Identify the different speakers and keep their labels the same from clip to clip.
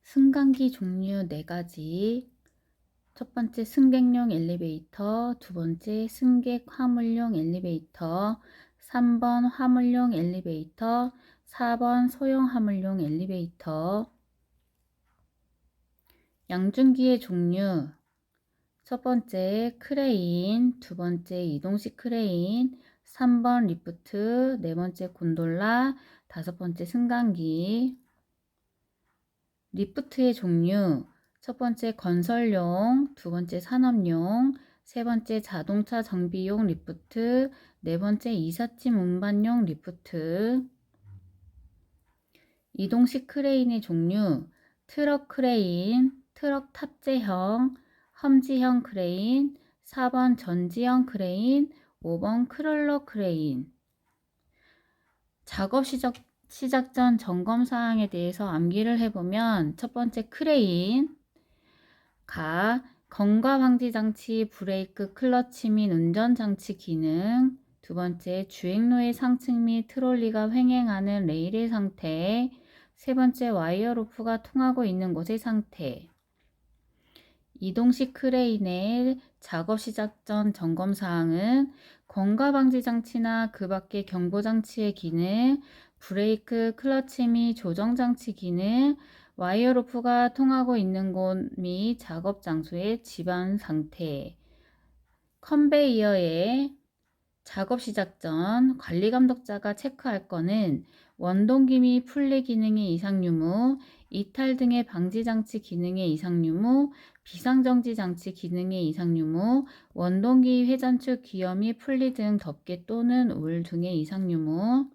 Speaker 1: 승강기 종류 4가지. 첫 번째 승객용 엘리베이터, 두 번째 승객 화물용 엘리베이터, 3번 화물용 엘리베이터, 4번 소형 화물용 엘리베이터. 양중기의 종류. 첫 번째 크레인, 두 번째 이동식 크레인, 3번 리프트, 네 번째 곤돌라, 다섯 번째 승강기. 리프트의 종류. 첫 번째 건설용, 두 번째 산업용, 세 번째 자동차 정비용 리프트, 네 번째 이삿짐 운반용 리프트. 이동식 크레인의 종류. 트럭 크레인, 트럭 탑재형, 험지형 크레인, 4번 전지형 크레인, 5번 크롤러 크레인. 작업 시작 전 점검 사항에 대해서 암기를 해보면, 첫 번째 크레인, 건과 방지 장치, 브레이크, 클러치 및 운전 장치 기능. 두 번째 주행로의 상층 및 트롤리가 횡행하는 레일의 상태. 세 번째 와이어 로프가 통하고 있는 곳의 상태. 이동식 크레인의 작업 시작 전 점검 사항은 건과 방지 장치나 그 밖의 경보 장치의 기능, 브레이크, 클러치 및 조정 장치 기능, 와이어 로프가 통하고 있는 곳 및 작업 장소의 집안 상태. 컨베이어의 작업 시작 전 관리 감독자가 체크할 거는 원동기 및 풀리 기능의 이상 유무, 이탈 등의 방지 장치 기능의 이상 유무, 비상정지 장치 기능의 이상 유무, 원동기 회전축 기어 및 풀리 등 덮개 또는 울 등의 이상 유무.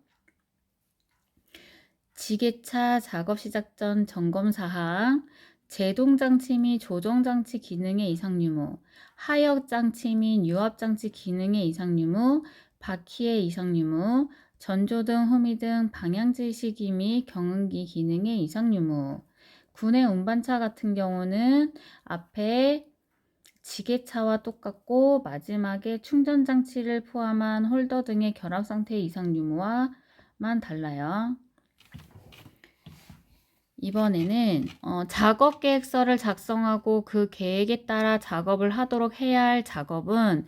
Speaker 1: 지게차 작업 시작 전 점검 사항, 제동 장치 및 조정 장치 기능의 이상 유무, 하역 장치 및 유압 장치 기능의 이상 유무, 바퀴의 이상 유무, 전조등, 후미등, 방향지시기 및 경운기 기능의 이상 유무. 군의 운반차 같은 경우는 앞에 지게차와 똑같고 마지막에 충전 장치를 포함한 홀더 등의 결합 상태 이상 유무와만 달라요. 이번에는 작업 계획서를 작성하고 그 계획에 따라 작업을 하도록 해야 할 작업은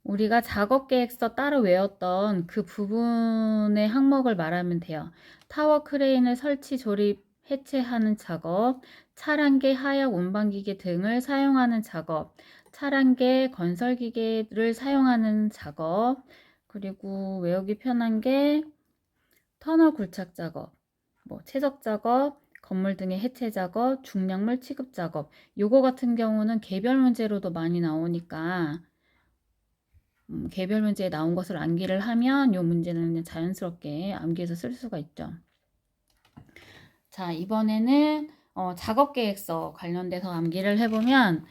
Speaker 1: 우리가 작업 계획서 따로 외웠던 그 부분의 항목을 말하면 돼요. 타워 크레인을 설치, 조립, 해체하는 작업, 차량계, 하역, 운반기계 등을 사용하는 작업, 차량계, 건설기계를 사용하는 작업, 그리고 외우기 편한 게 터널 굴착 작업, 채적 작업, 건물 등의 해체 작업, 중량물 취급 작업. 요거 같은 경우는 개별 문제로도 많이 나오니까 개별 문제에 나온 것을 암기를 하면 요 문제는 그냥 자연스럽게 암기해서 쓸 수가 있죠. 자, 이번에는 작업 계획서 관련돼서 암기를 해보면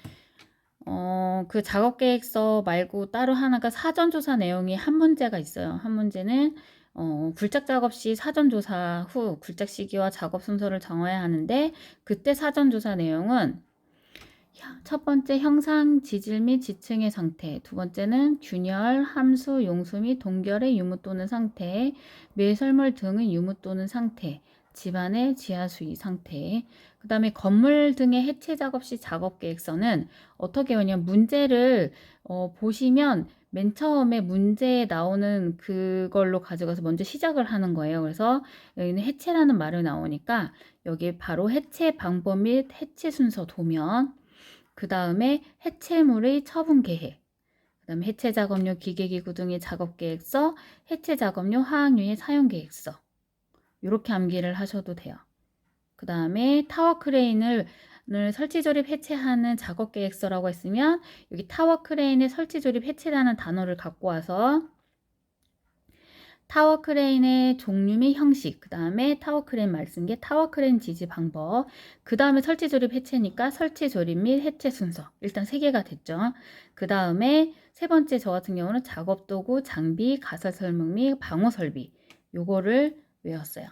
Speaker 1: 그 작업 계획서 말고 따로 하나가 사전조사 내용이 한 문제가 있어요. 한 문제는 굴착 작업 시 사전조사 후 굴착 시기와 작업 순서를 정해야 하는데, 그때 사전조사 내용은 첫 번째 형상, 지질 및 지층의 상태, 두 번째는 균열, 함수, 용수 및 동결의 유무 또는 상태, 매설물 등의 유무 또는 상태, 집안의 지하 수위 상태. 그 다음에 건물 등의 해체 작업 시 작업 계획서는 어떻게 하냐면, 문제를 보시면 맨 처음에 문제에 나오는 그걸로 가져가서 먼저 시작을 하는 거예요. 그래서 여기는 해체라는 말이 나오니까 여기 바로 해체 방법 및 해체 순서 도면, 그 다음에 해체물의 처분 계획, 그 다음에 해체 작업료, 기계기구 등의 작업 계획서, 해체 작업료, 화학유의 사용 계획서. 이렇게 암기를 하셔도 돼요. 그 다음에 타워 크레인을 설치, 조립, 해체하는 작업 계획서라고 했으면 여기 타워 크레인의 설치, 조립, 해체라는 단어를 갖고 와서 타워 크레인의 종류 및 형식, 그 다음에 타워 크레인 말씀계, 타워 크레인 지지 방법, 그 다음에 설치, 조립, 해체니까 설치, 조립 및 해체 순서. 일단 3개가 됐죠. 그 다음에 세 번째 저 같은 경우는 작업 도구, 장비, 가설 설명 및 방호 설비. 요거를 외웠어요.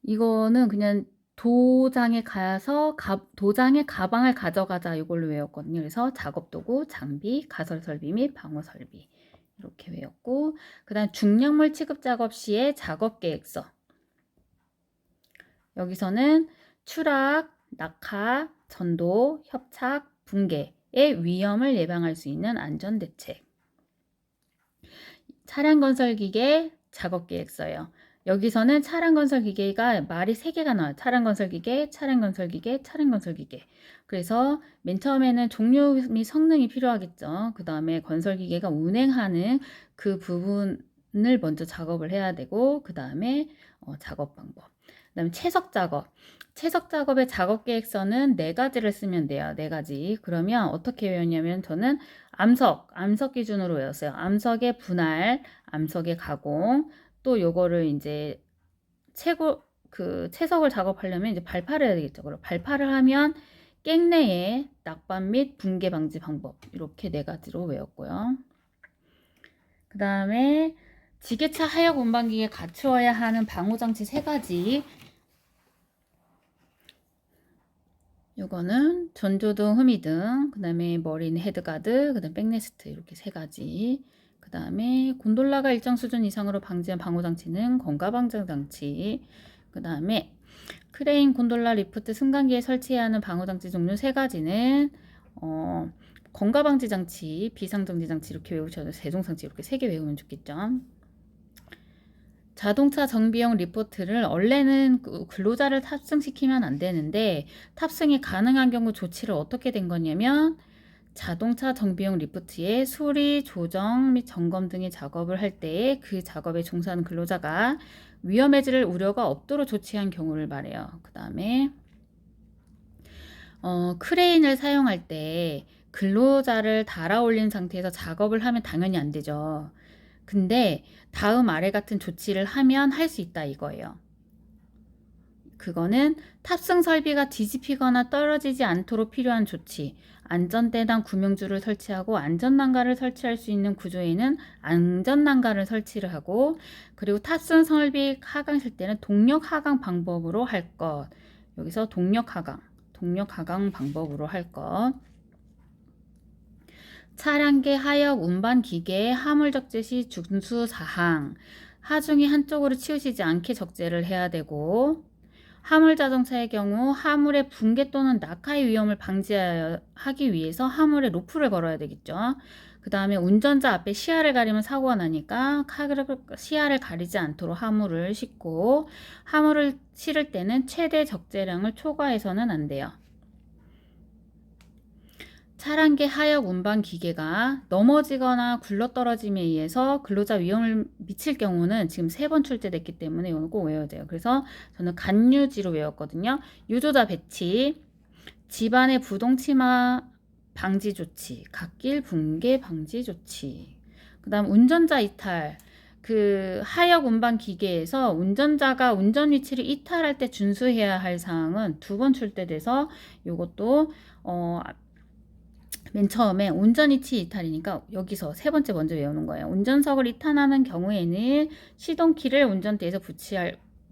Speaker 1: 이거는 그냥 도장에 가서 도장에 가방을 가져가자 이걸로 외웠거든요. 그래서 작업 도구, 장비, 가설 설비 및 방호 설비. 이렇게 외웠고, 그 다음 중량물 취급 작업 시의 작업 계획서. 여기서는 추락, 낙하, 전도, 협착, 붕괴의 위험을 예방할 수 있는 안전대책. 차량 건설 기계 작업 계획서요. 여기서는 차량 건설 기계가 말이 3개가 나와요. 차량 건설 기계, 차량 건설 기계, 차량 건설 기계. 그래서 맨 처음에는 종류 및 성능이 필요하겠죠. 그 다음에 건설 기계가 운행하는 그 부분을 먼저 작업을 해야 되고, 그 다음에 작업 방법. 그 다음에 채석 작업. 채석 작업의 작업 계획서는 4가지를 쓰면 돼요. 4가지. 그러면 어떻게 외웠냐면 저는 암석 기준으로 외웠어요. 암석의 분할, 암석의 가공, 또 요거를 이제 채석을 작업하려면 이제 발파를 해야 되겠죠. 그럼 발파를 하면 깽내의 낙반 및 붕괴 방지 방법. 이렇게 4가지로 외웠고요. 그 다음에 지게차 하역 운반기에 갖추어야 하는 방호장치 3가지. 요거는 전조등, 흠이등, 그 다음에 머리는 헤드가드, 그 다음에 백레스트 이렇게 3가지. 그 다음에 곤돌라가 일정 수준 이상으로 방지한 방호장치는 건가방장장치. 그 다음에 크레인, 곤돌라, 리프트, 승강기에 설치해야 하는 방호장치 종류 3가지는 건가방지장치, 비상정지장치 이렇게 외우셔도 세종장치 이렇게 3개 외우면 좋겠죠. 자동차 정비용 리포트를 원래는 근로자를 탑승시키면 안 되는데 탑승이 가능한 경우 조치를 어떻게 된 거냐면 자동차 정비용 리포트에 수리, 조정 및 점검 등의 작업을 할 때에 그 작업에 종사하는 근로자가 위험해질 우려가 없도록 조치한 경우를 말해요. 그 다음에 크레인을 사용할 때 근로자를 달아올린 상태에서 작업을 하면 당연히 안 되죠. 근데 다음 아래 같은 조치를 하면 할 수 있다 이거예요. 그거는 탑승 설비가 뒤집히거나 떨어지지 않도록 필요한 조치, 안전대당 구명줄을 설치하고 안전난가를 설치할 수 있는 구조에는 안전난가를 설치를 하고, 그리고 탑승 설비 하강실 때는 동력 하강 방법으로 할 것. 여기서 동력 하강 방법으로 할 것. 차량계 하역 운반 기계의 화물 적재 시 준수 사항. 하중이 한쪽으로 치우치지 않게 적재를 해야 되고, 화물 자동차의 경우 화물의 붕괴 또는 낙하의 위험을 방지하기 위해서 화물에 로프를 걸어야 되겠죠. 그 다음에 운전자 앞에 시야를 가리면 사고가 나니까 시야를 가리지 않도록 화물을 싣고, 화물을 실을 때는 최대 적재량을 초과해서는 안 돼요. 차량계 하역 운반 기계가 넘어지거나 굴러떨어짐에 의해서 근로자 위험을 미칠 경우는 지금 3번 출제됐기 때문에 이거는 꼭 외워야 돼요. 그래서 저는 간유지로 외웠거든요. 유조자 배치, 집안의 부동치마 방지 조치, 갓길 붕괴 방지 조치. 그 다음 운전자 이탈. 그 하역 운반 기계에서 운전자가 운전 위치를 이탈할 때 준수해야 할 사항은 2번 출제돼서 이것도 맨 처음에 운전위치 이탈이니까 여기서 3번째 먼저 외우는 거예요. 운전석을 이탈하는 경우에는 시동키를 운전대에서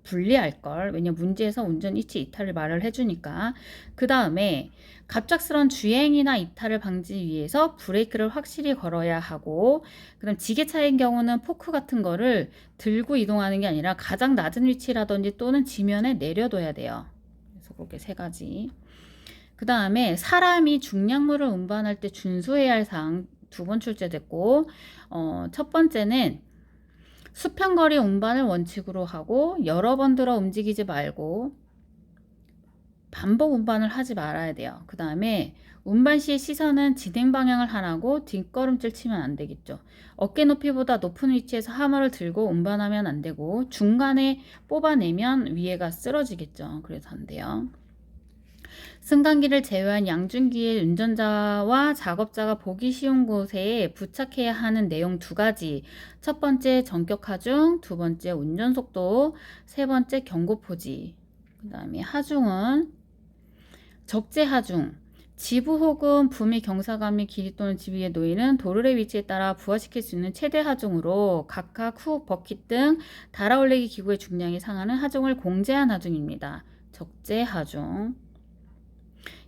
Speaker 1: 분리할 걸. 왜냐면 문제에서 운전위치 이탈을 말을 해주니까. 그 다음에 갑작스러운 주행이나 이탈을 방지 위해서 브레이크를 확실히 걸어야 하고, 그 다음 지게차인 경우는 포크 같은 거를 들고 이동하는 게 아니라 가장 낮은 위치라든지 또는 지면에 내려둬야 돼요. 그래서 그렇게 3가지. 그 다음에 사람이 중량물을 운반할 때 준수해야 할 사항 2번 출제됐고, 첫 번째는 수평거리 운반을 원칙으로 하고 여러 번 들어 움직이지 말고 반복 운반을 하지 말아야 돼요. 그 다음에 운반 시의 시선은 진행 방향을 하나고 뒷걸음질 치면 안 되겠죠. 어깨 높이보다 높은 위치에서 하물을 들고 운반하면 안 되고 중간에 뽑아내면 위에가 쓰러지겠죠. 그래서 안 돼요. 승강기를 제외한 양중기의 운전자와 작업자가 보기 쉬운 곳에 부착해야 하는 내용 2가지. 첫 번째 전격 하중, 2번째 운전 속도, 3번째 경고 표지. 그 다음에 하중은 적재 하중. 지부 혹은 부미 경사감이 길이 또는 지부 위에 놓이는 도르의 위치에 따라 부하시킬 수 있는 최대 하중으로 각각 훅, 버킷 등 달아올리기 기구의 중량에 상하는 하중을 공제한 하중입니다. 적재 하중.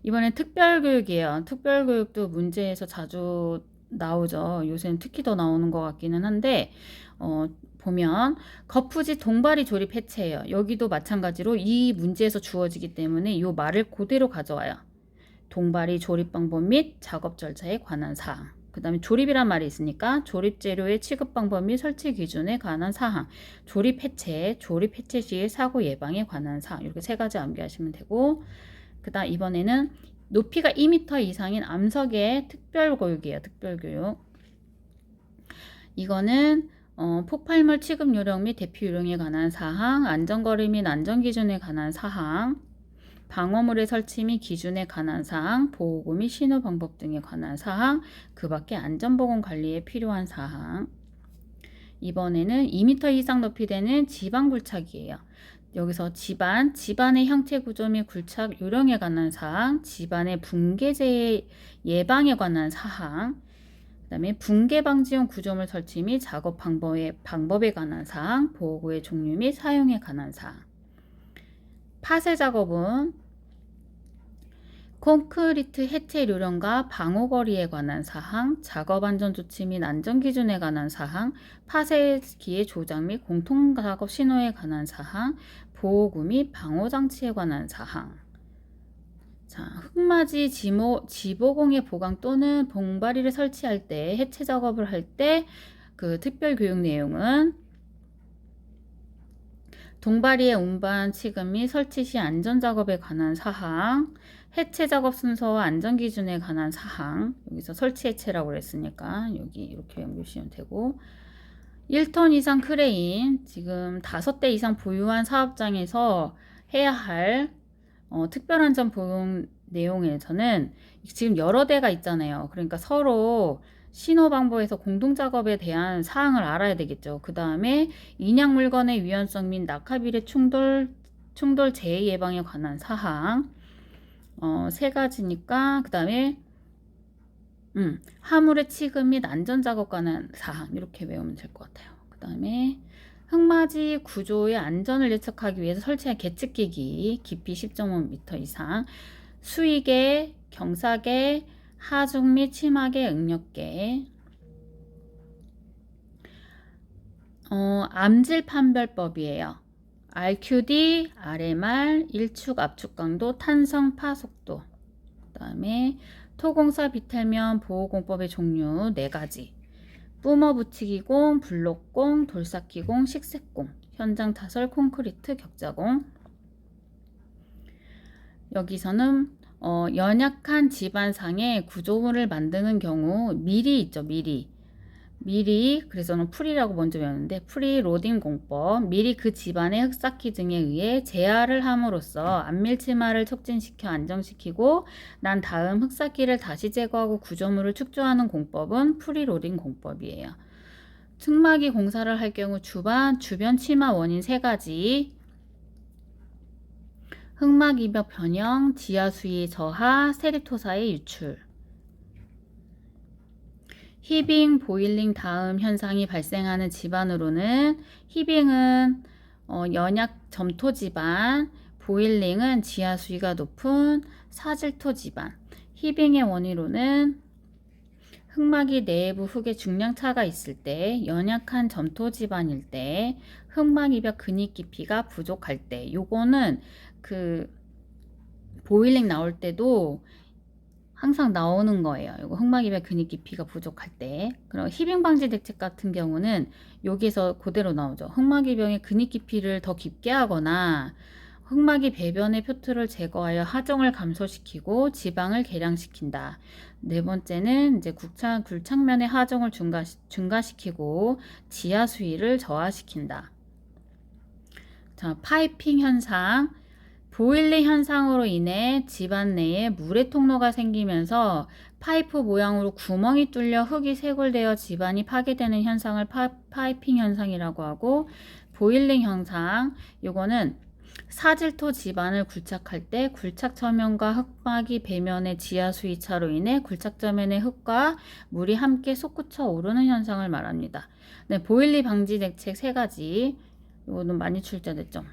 Speaker 1: 이번엔 특별교육이에요. 특별교육도 문제에서 자주 나오죠. 요새는 특히 더 나오는 것 같기는 한데 보면 거푸지 동바리 조립 해체예요. 여기도 마찬가지로 이 문제에서 주어지기 때문에 이 말을 그대로 가져와요. 동바리 조립 방법 및 작업 절차에 관한 사항. 그 다음에 조립이란 말이 있으니까 조립 재료의 취급 방법 및 설치 기준에 관한 사항. 조립 해체 시의 사고 예방에 관한 사항. 이렇게 세 가지 암기하시면 되고, 그 다음 이번에는 높이가 2m 이상인 암석의 특별교육이에요. 특별교육. 이거는 폭발물 취급 요령 및 대피 요령에 관한 사항, 안전거리 및 안전기준에 관한 사항, 방어물의 설치 및 기준에 관한 사항, 보호구 및 신호 방법 등에 관한 사항, 그 밖에 안전보건 관리에 필요한 사항. 이번에는 2m 이상 높이 되는 지반 굴착이에요. 여기서 지반의 형태 구조 및 굴착 요령에 관한 사항, 지반의 붕괴재 예방에 관한 사항, 그 다음에 붕괴 방지용 구조물 설치 및 작업 방법에 관한 사항, 보호구의 종류 및 사용에 관한 사항. 파쇄 작업은 콘크리트 해체 요령과 방호거리에 관한 사항, 작업 안전 조치 및 안전 기준에 관한 사항, 파쇄기의 조작 및 공통 작업 신호에 관한 사항, 보호구 및 방호 장치에 관한 사항. 자, 흙맞이 지보공의 보강 또는 봉바리를 설치할 때, 해체 작업을 할 때 그 특별 교육 내용은 동바리의 운반, 취급 및 설치 시 안전 작업에 관한 사항, 해체 작업 순서와 안전 기준에 관한 사항. 여기서 설치 해체라고 그랬으니까 여기 이렇게 연구시면 되고, 1톤 이상 크레인, 지금 5대 이상 보유한 사업장에서 해야 할 특별안전 보험 내용에서는 지금 여러 대가 있잖아요. 그러니까 서로 신호 방법에서 공동 작업에 대한 사항을 알아야 되겠죠. 그 다음에 인양 물건의 위헌성 및 낙하비례 충돌 재해 예방에 관한 사항. 세 가지니까, 그 다음에 화물의 취급 및 안전 작업 관한 사항, 이렇게 외우면 될 것 같아요. 그 다음에 흙맞이 구조의 안전을 예측하기 위해서 설치한 계측기기, 깊이 10.5m 이상, 수위계, 경사계, 하중 및 치마계, 응력계. 암질 판별법이에요. RQD, RMR, 일축 압축 강도, 탄성 파속도. 그 다음에 토공사 비탈면 보호공법의 종류 4가지. 뿜어 붙이기공, 블록공, 돌쌓기공, 식색공, 현장 타설, 콘크리트, 격자공. 여기서는 연약한 지반상의 구조물을 만드는 경우 밀이 있죠. 밀이 그래서는 풀이라고 먼저 배웠는데, 풀이 로딩 공법. 밀이 그 지반의 흙쌓기 등에 의해 제하를 함으로써 안밀치마를 촉진시켜 안정시키고 난 다음 흙쌓기를 다시 제거하고 구조물을 축조하는 공법은 풀이 로딩 공법이에요. 층막이 공사를 할 경우 주변 치마 원인 3가지. 흙막 이벽 변형, 지하 수위 저하, 세립토사의 유출. 히빙, 보일링 다음 현상이 발생하는 지반으로는, 히빙은 연약 점토 지반, 보일링은 지하 수위가 높은 사질토 지반. 히빙의 원인으로는 흙막이 내부 흙의 중량 차가 있을 때, 연약한 점토 지반일 때, 흙막 이벽 근입 깊이가 부족할 때. 요거는 그 보일링 나올 때도 항상 나오는 거예요. 이거 흙막 이벽 근입 깊이가 부족할 때. 그럼 히빙 방지 대책 같은 경우는 여기서 그대로 나오죠. 흙막 이벽의 근입 깊이를 더 깊게 하거나 흙막이 배변의 표틀을 제거하여 하중을 감소시키고 지방을 개량시킨다. 4번째는 이제 굴착면의 하중을 증가시키고 지하 수위를 저하시킨다. 자, 파이핑 현상. 보일링 현상으로 인해 집안 내에 물의 통로가 생기면서 파이프 모양으로 구멍이 뚫려 흙이 쇄골되어 집안이 파괴되는 현상을 파이핑 현상이라고 하고, 보일링 현상, 요거는 사질토 집안을 굴착할 때 굴착 처면과 흙막이 배면의 지하 수위 차로 인해 굴착 저면의 흙과 물이 함께 솟구쳐 오르는 현상을 말합니다. 네, 보일링 방지 대책 3가지. 요거는 많이 출제됐죠.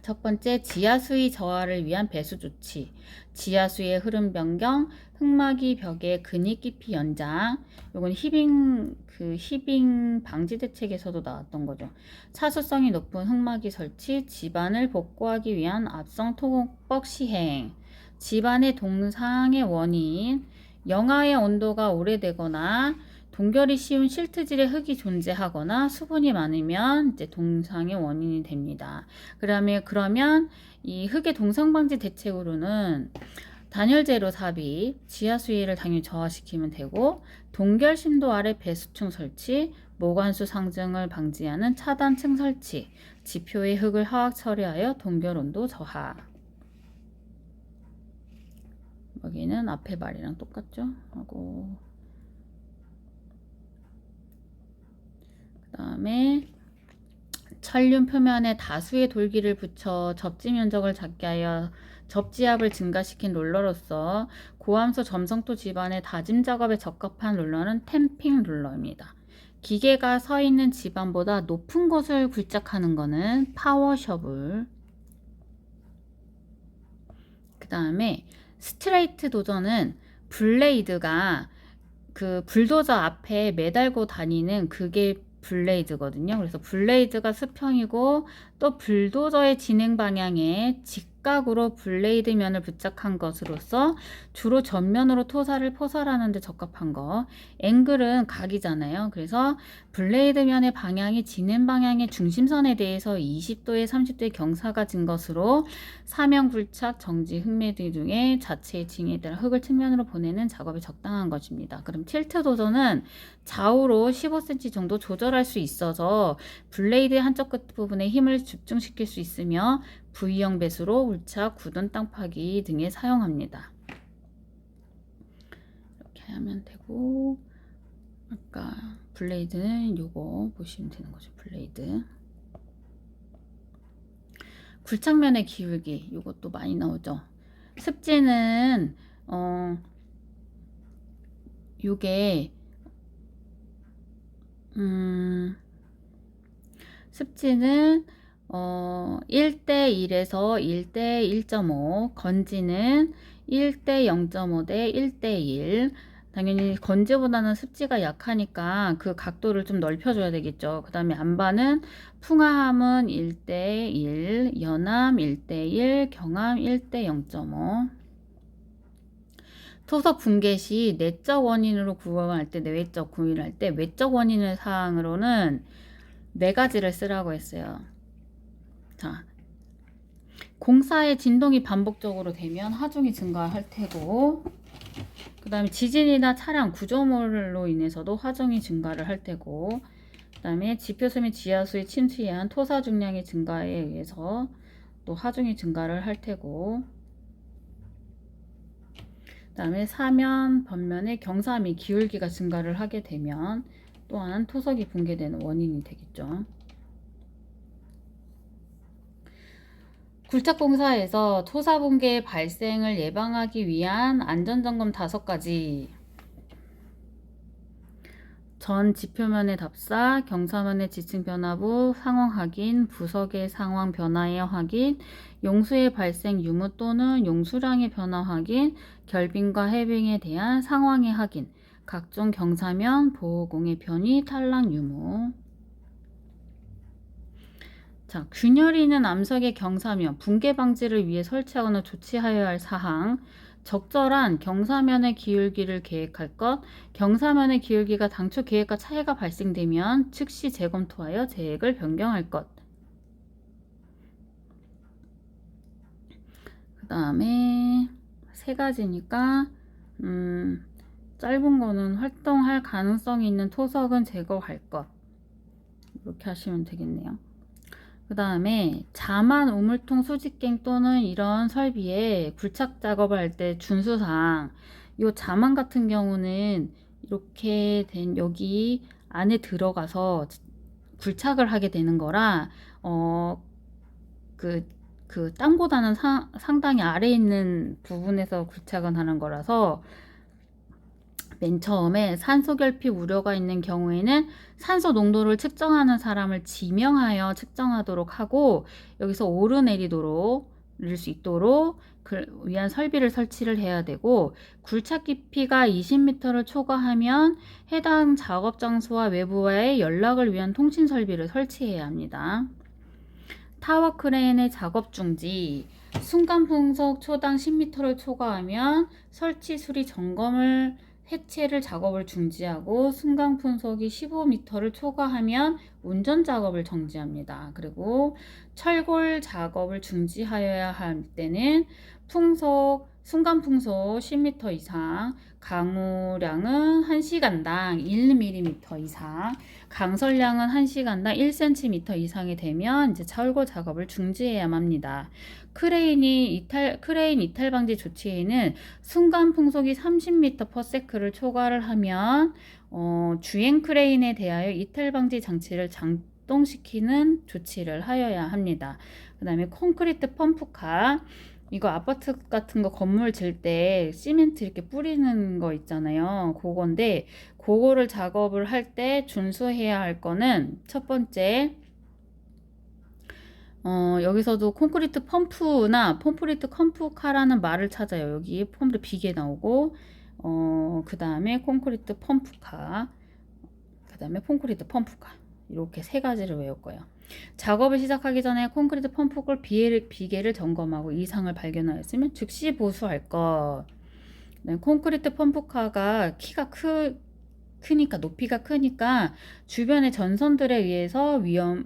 Speaker 1: 첫 번째, 지하수의 저하를 위한 배수 조치. 지하수의 흐름 변경, 흙막이 벽의 근입 깊이 연장. 요건 히빙 방지 대책에서도 나왔던 거죠. 차수성이 높은 흙막이 설치, 집안을 복구하기 위한 앞성 토목 시행. 집안의 동상의 원인, 영하의 온도가 오래되거나 동결이 쉬운 실트질의 흙이 존재하거나 수분이 많으면 이제 동상의 원인이 됩니다. 그러면 이 흙의 동상 방지 대책으로는 단열재로 삽입, 지하 수위를 당연히 저하시키면 되고, 동결 심도 아래 배수층 설치, 모관수 상승을 방지하는 차단층 설치, 지표의 흙을 화학 처리하여 동결 온도 저하. 여기는 앞에 말이랑 똑같죠? 하고 그 다음에 천륜 표면에 다수의 돌기를 붙여 접지 면적을 작게 하여 접지압을 증가시킨 롤러로서 고함수 점성토 집안의 다짐 작업에 적합한 롤러는 탬핑 롤러입니다. 기계가 서 있는 집안보다 높은 곳을 굴착하는 것은 파워 셔블. 그 다음에 스트레이트 도저는 블레이드가 그 불도저 앞에 매달고 다니는 그게 블레이드거든요. 그래서 블레이드가 수평이고 또 불도저의 진행 방향에 직각으로 블레이드 면을 부착한 것으로서 주로 전면으로 토사를 포설하는 데 적합한 거. 앵글은 각이잖아요. 그래서 블레이드 면의 방향이 진행 방향의 중심선에 대해서 20도에 30도의 경사가 진 것으로 사면 굴착, 정지, 흙매들 등의 자체의 징에 따라 흙을 측면으로 보내는 작업이 적당한 것입니다. 그럼 틸트 도저는 좌우로 15cm 정도 조절할 수 있어서 블레이드의 한쪽 끝 부분에 힘을 집중시킬 수 있으며 V형 배수로 굴착, 굳은 땅 파기 등에 사용합니다. 이렇게 하면 되고, 아까 블레이드는 요거 보시면 되는 거죠. 블레이드. 굴착면의 기울기, 요것도 많이 나오죠. 습지는 요게 습지는 1대1에서 1대1.5, 건지는 1대 0.5 대 1대1. 당연히 건지보다는 습지가 약하니까 그 각도를 좀 넓혀줘야 되겠죠. 그 다음에 안반은 풍화함은 1대1, 연암 1대1, 경암 1대 0.5. 토석 붕괴 시 내적 원인으로 구분할 때, 내외적 구분할 때 외적 원인을 사항으로는 4가지를 쓰라고 했어요. 자, 공사의 진동이 반복적으로 되면 하중이 증가할 테고, 그 다음에 지진이나 차량 구조물로 인해서도 하중이 증가를 할 테고, 그 다음에 지표수 및 지하수의 침수에 의한 토사 중량의 증가에 의해서 또 하중이 증가를 할 테고, 그 다음에 사면, 번면의 경사 및 기울기가 증가를 하게 되면 또한 토석이 붕괴되는 원인이 되겠죠. 굴착공사에서 토사 붕괴의 발생을 예방하기 위한 안전점검 5가지. 전 지표면의 답사, 경사면의 지층 변화부 상황 확인, 부석의 상황 변화의 확인, 용수의 발생 유무 또는 용수량의 변화 확인, 결빙과 해빙에 대한 상황의 확인, 각종 경사면, 보호공의 편의, 탈락 유무. 자, 균열이 있는 암석의 경사면, 붕괴 방지를 위해 설치하거나 조치하여야 할 사항, 적절한 경사면의 기울기를 계획할 것, 경사면의 기울기가 당초 계획과 차이가 발생되면 즉시 재검토하여 계획을 변경할 것. 그 다음에 3가지니까 짧은 거는 활동할 가능성이 있는 토석은 제거할 것. 이렇게 하시면 되겠네요. 그 다음에 자만 우물통 수직갱 또는 이런 설비에 굴착 작업을 할 때 준수사항, 요 자만 같은 경우는 이렇게 된 여기 안에 들어가서 굴착을 하게 되는 거라 그 땅보다는 상당히 아래에 있는 부분에서 굴착을 하는 거라서 맨 처음에 산소 결핍 우려가 있는 경우에는 산소 농도를 측정하는 사람을 지명하여 측정하도록 하고, 여기서 오르내리도록 릴 수 있도록 위한 설비를 설치를 해야 되고, 굴착 깊이가 20m를 초과하면 해당 작업 장소와 외부와의 연락을 위한 통신 설비를 설치해야 합니다. 타워 크레인의 작업 중지, 순간 풍속 초당 10m를 초과하면 설치 수리 점검을 해체를 작업을 중지하고, 순간 풍속이 15m를 초과하면 운전 작업을 정지합니다. 그리고 철골 작업을 중지하여야 할 때는 순간 풍속 10m 이상, 강우량은 1시간당 1mm 이상, 강설량은 1시간당 1cm 이상이 되면 이제 철골 작업을 중지해야만 합니다. 크레인 이탈 방지 조치에는 순간 풍속이 30m/s를 초과를 하면 주행 크레인에 대하여 이탈 방지 장치를 작동시키는 조치를 하여야 합니다. 그 다음에 콘크리트 펌프카, 이거 아파트 같은 거 건물 질 때 시멘트 이렇게 뿌리는 거 있잖아요. 그건데 그거를 작업을 할 때 준수해야 할 거는, 첫 번째, 여기서도 콘크리트 펌프나 콘크리트 펌프카라는 말을 찾아요. 여기 펌프 비계 나오고, 그 다음에 콘크리트 펌프카, 그 다음에 콘크리트 펌프카, 이렇게 세 가지를 외울 거예요. 작업을 시작하기 전에 콘크리트 펌프골 비계를 점검하고 이상을 발견하였으면 즉시 보수할 것. 콘크리트 펌프카가 키가 크니까, 높이가 크니까 주변의 전선들에 의해서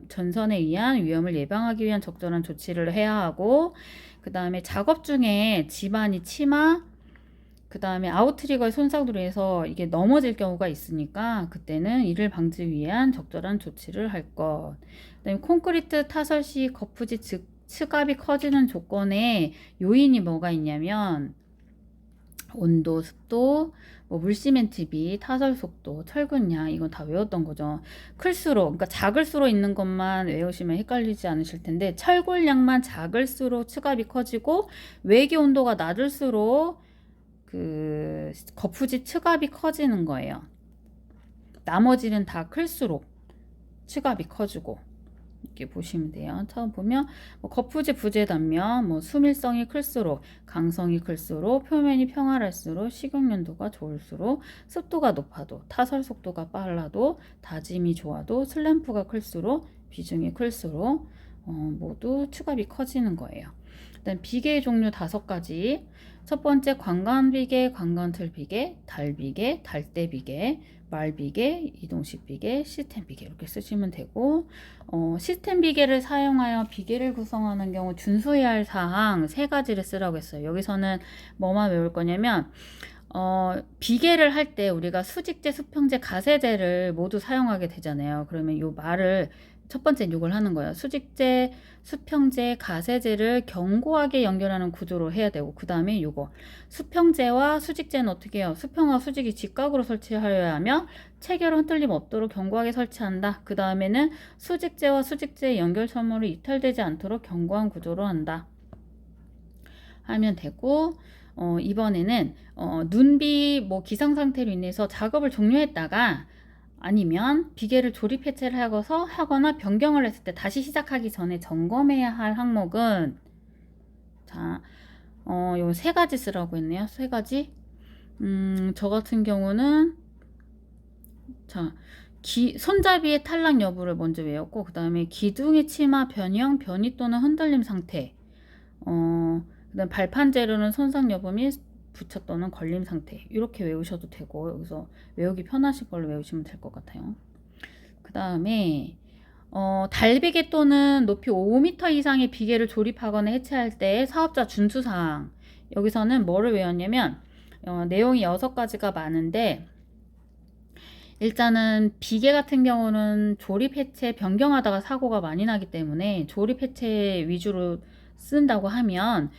Speaker 1: 전선에 의한 위험을 예방하기 위한 적절한 조치를 해야 하고, 그 다음에 작업 중에 집안이 치마, 그 다음에 아웃트리거의 손상으로 해서 이게 넘어질 경우가 있으니까 그때는 이를 방지 위한 적절한 조치를 할 것. 그다음에 콘크리트 타설 시 거푸지 측압이 커지는 조건에 요인이 뭐가 있냐면, 온도, 습도, 물시멘트비, 타설 속도, 철근량, 이건 다 외웠던 거죠. 클수록, 그러니까 작을수록 있는 것만 외우시면 헷갈리지 않으실 텐데, 철골량만 작을수록 측압이 커지고, 외기 온도가 낮을수록 거푸지 측압이 커지는 거예요. 나머지는 다 클수록 측압이 커지고, 이렇게 보시면 돼요. 처음 보면 거푸지 부재 단면, 수밀성이 클수록, 강성이 클수록, 표면이 평활할수록, 식용 연도가 좋을수록, 습도가 높아도, 타설 속도가 빨라도, 다짐이 좋아도, 슬램프가 클수록, 비중이 클수록 모두 측압이 커지는 거예요. 일단 비계의 종류 5가지. 첫 번째, 관관비계, 관관틀비계, 달비계, 달대비계, 말비계, 이동식 비계, 시스템 비계, 이렇게 쓰시면 되고, 시스템 비계를 사용하여 비계를 구성하는 경우 준수해야 할 사항 3가지를 쓰라고 했어요. 여기서는 뭐만 외울 거냐면, 비계를 할 때 우리가 수직재, 수평재, 가세재를 모두 사용하게 되잖아요. 그러면 요 말을, 첫 번째는 이걸 하는 거예요. 수직재, 수평재, 가세재를 견고하게 연결하는 구조로 해야 되고, 그 다음에 요거 수평재와 수직재는 어떻게 해요? 수평과 수직이 직각으로 설치하여야 하며 체결 흔들림 없도록 견고하게 설치한다. 그 다음에는 수직재와 수직재의 연결선물이 이탈되지 않도록 견고한 구조로 한다 하면 되고, 이번에는 눈비 기상 상태로 인해서 작업을 종료했다가, 아니면 비계를 조립 해체를 하거나 변경을 했을 때 다시 시작하기 전에 점검해야 할 항목은, 자, 요 3가지 쓰라고 했네요. 3가지. 저 같은 경우는, 자, 손잡이의 탈락 여부를 먼저 외웠고, 그 다음에 기둥의 치마, 변형, 변이 또는 흔들림 상태, 그다음 발판 재료는 손상 여부 및 부처 또는 걸림 상태, 이렇게 외우셔도 되고, 여기서 외우기 편하신 걸로 외우시면 될 것 같아요. 그 다음에 달비계 또는 높이 5m 이상의 비계를 조립하거나 해체할 때 사업자 준수사항, 여기서는 뭐를 외웠냐면, 내용이 6가지가 많은데, 일단은 비계 같은 경우는 조립 해체 변경하다가 사고가 많이 나기 때문에 조립 해체 위주로 쓴다고 하면,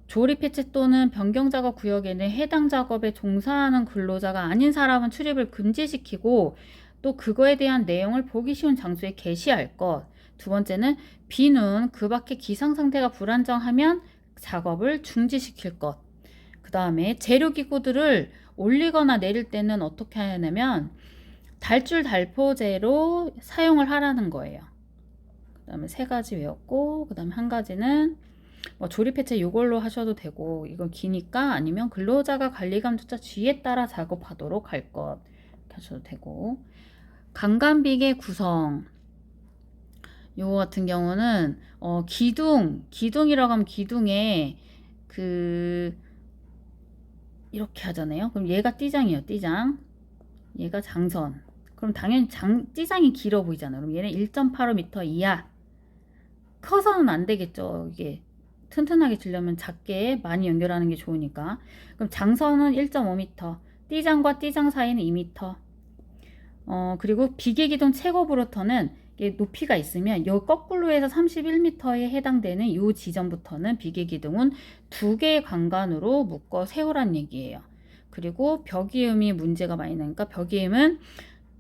Speaker 1: 조립 해체 또는 변경 작업 구역에는 해당 작업에 종사하는 근로자가 아닌 사람은 출입을 금지시키고, 또 그거에 대한 내용을 보기 쉬운 장소에 게시할 것. 두 번째는 비는 그 밖에 기상 상태가 불안정하면 작업을 중지시킬 것. 그 그 다음에 재료기구들을 올리거나 내릴 때는 어떻게 하냐면 달줄 달포제로 사용을 하라는 거예요. 그 다음에 3가지 외웠고, 그 다음에 1가지는 뭐 조립해체 이걸로 하셔도 되고, 이건 기니까 아니면 근로자가 관리감독자 지휘에 따라 작업하도록 할 것 하셔도 되고, 강간비계 구성 요거 같은 경우는 기둥이라고 하면 기둥에 이렇게 하잖아요. 그럼 얘가 띠장이에요. 띠장. 얘가 장선. 그럼 당연히 띠장이 길어 보이잖아요. 그럼 얘는 1.85m 이하. 커서는 안 되겠죠. 이게 튼튼하게 지려면 작게 많이 연결하는 게 좋으니까. 그럼 장선은 1.5m. 띠장과 띠장 사이는 2m. 그리고 비계기둥 최고브로터는 높이가 있으면 요 거꾸로 해서 31m에 해당되는 이 지점부터는 비계기둥은 2개의 관관으로 묶어 세우란 얘기예요. 그리고 벽이음이 문제가 많이 나니까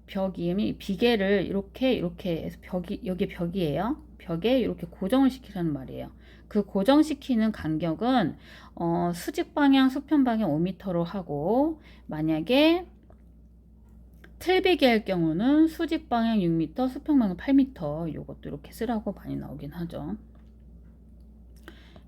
Speaker 1: 벽이음이 비계를 이렇게 해서 여기 벽이에요. 벽에 이렇게 고정을 시키라는 말이에요. 그 고정시키는 간격은 수직 방향, 수평 방향 5m로 하고, 만약에 틀비계 할 경우는 수직 방향 6m, 수평 방향 8m. 요것도 이렇게 쓰라고 많이 나오긴 하죠.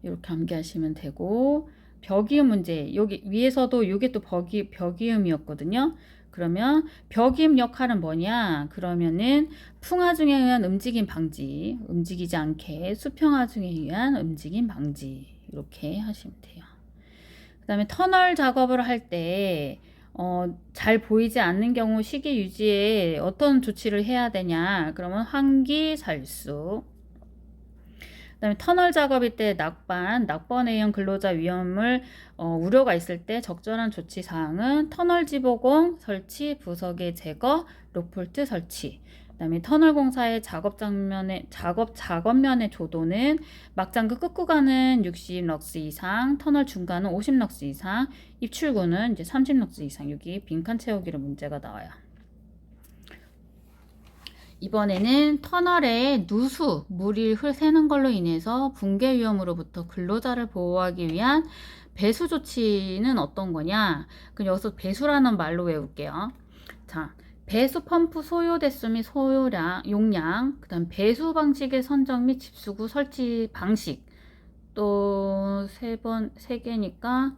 Speaker 1: 이렇게 암기하시면 되고, 벽이음 문제. 여기 위에서도 요게 또 벽이음이었거든요. 그러면 벽이음 역할은 뭐냐? 그러면은 풍하중에 의한 움직임 방지, 움직이지 않게 수평하중에 의한 움직임 방지, 이렇게 하시면 돼요. 그 다음에 터널 작업을 할 때 잘 보이지 않는 경우 시계 유지에 어떤 조치를 해야 되냐? 그러면 환기, 살수. 그다음에 터널 작업일 때 낙번에 의한 근로자 위험을 우려가 있을 때 적절한 조치 사항은 터널 지보공 설치, 부석의 제거, 록폴트 설치. 그다음에 터널 공사의 작업면의 조도는 막장구 끝구간은 60럭스 이상, 터널 중간은 50럭스 이상, 입출구는 이제 30럭스 이상. 여기 빈칸 채우기로 문제가 나와요. 이번에는 터널에 물이 새는 걸로 인해서 붕괴 위험으로부터 근로자를 보호하기 위한 배수 조치는 어떤 거냐? 그럼 여기서 배수라는 말로 외울게요. 자, 배수 펌프 소요 대수 및 용량, 그 다음 배수 방식의 선정 및 집수구 설치 방식. 또 3개니까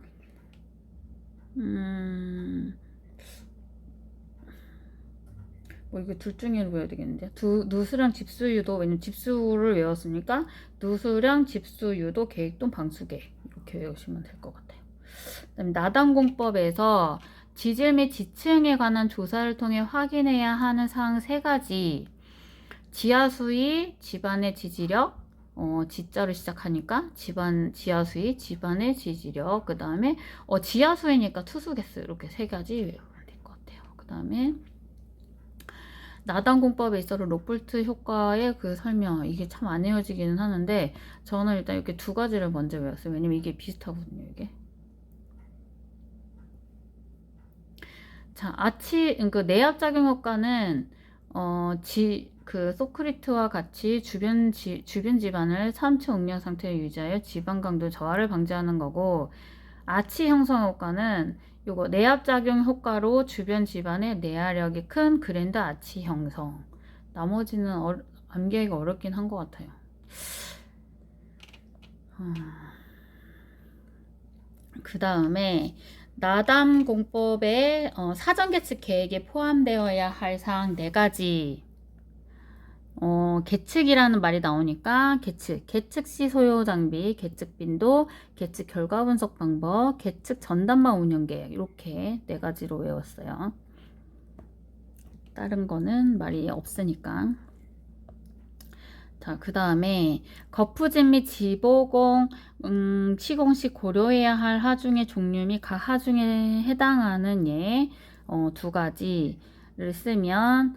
Speaker 1: 이거 둘 중에 외워야 되겠는데. 누수량 집수 유도, 왜냐면 집수를 외웠으니까 누수량 집수 유도 계획 또는 방수계, 이렇게 외우시면 될 것 같아요. 그다음에 나단공법에서 지질 및 지층에 관한 조사를 통해 확인해야 하는 사항 3가지. 지하수위, 집안의 지지력, 지자로 시작하니까 지하수위, 집안의 지지력. 그 다음에 지하수위니까 투수개수, 이렇게 3가지 외우면 될 것 같아요. 그 다음에 나단공법에 있어서 록볼트 효과의 그 설명, 이게 참 안 외워지기는 하는데 저는 일단 이렇게 2가지를 먼저 외웠어요. 왜냐면 이게 비슷하거든요. 이게 자, 내압작용 효과는 소크리트와 같이 주변 집안을 3초 응력 상태를 유지하여 지방 강도 저하를 방지하는 거고, 아치 형성 효과는 요거 내압작용 효과로 주변 집안의 내화력이 큰 그랜드 아치 형성. 나머지는 암기하기가 어렵긴 한 것 같아요. 그 다음에 나담공법에 사전계측 계획에 포함되어야 할 사항 4가지. 계측이라는 말이 나오니까 계측 시 소요 장비, 계측 빈도, 계측 결과 분석 방법, 계측 전담반 운영 계획, 이렇게 4가지로 외웠어요. 다른 거는 말이 없으니까. 자, 그 다음에 거푸집 및 지보공 시공 시 고려해야 할 하중의 종류 및 각 하중에 해당하는 예 2가지를 쓰면,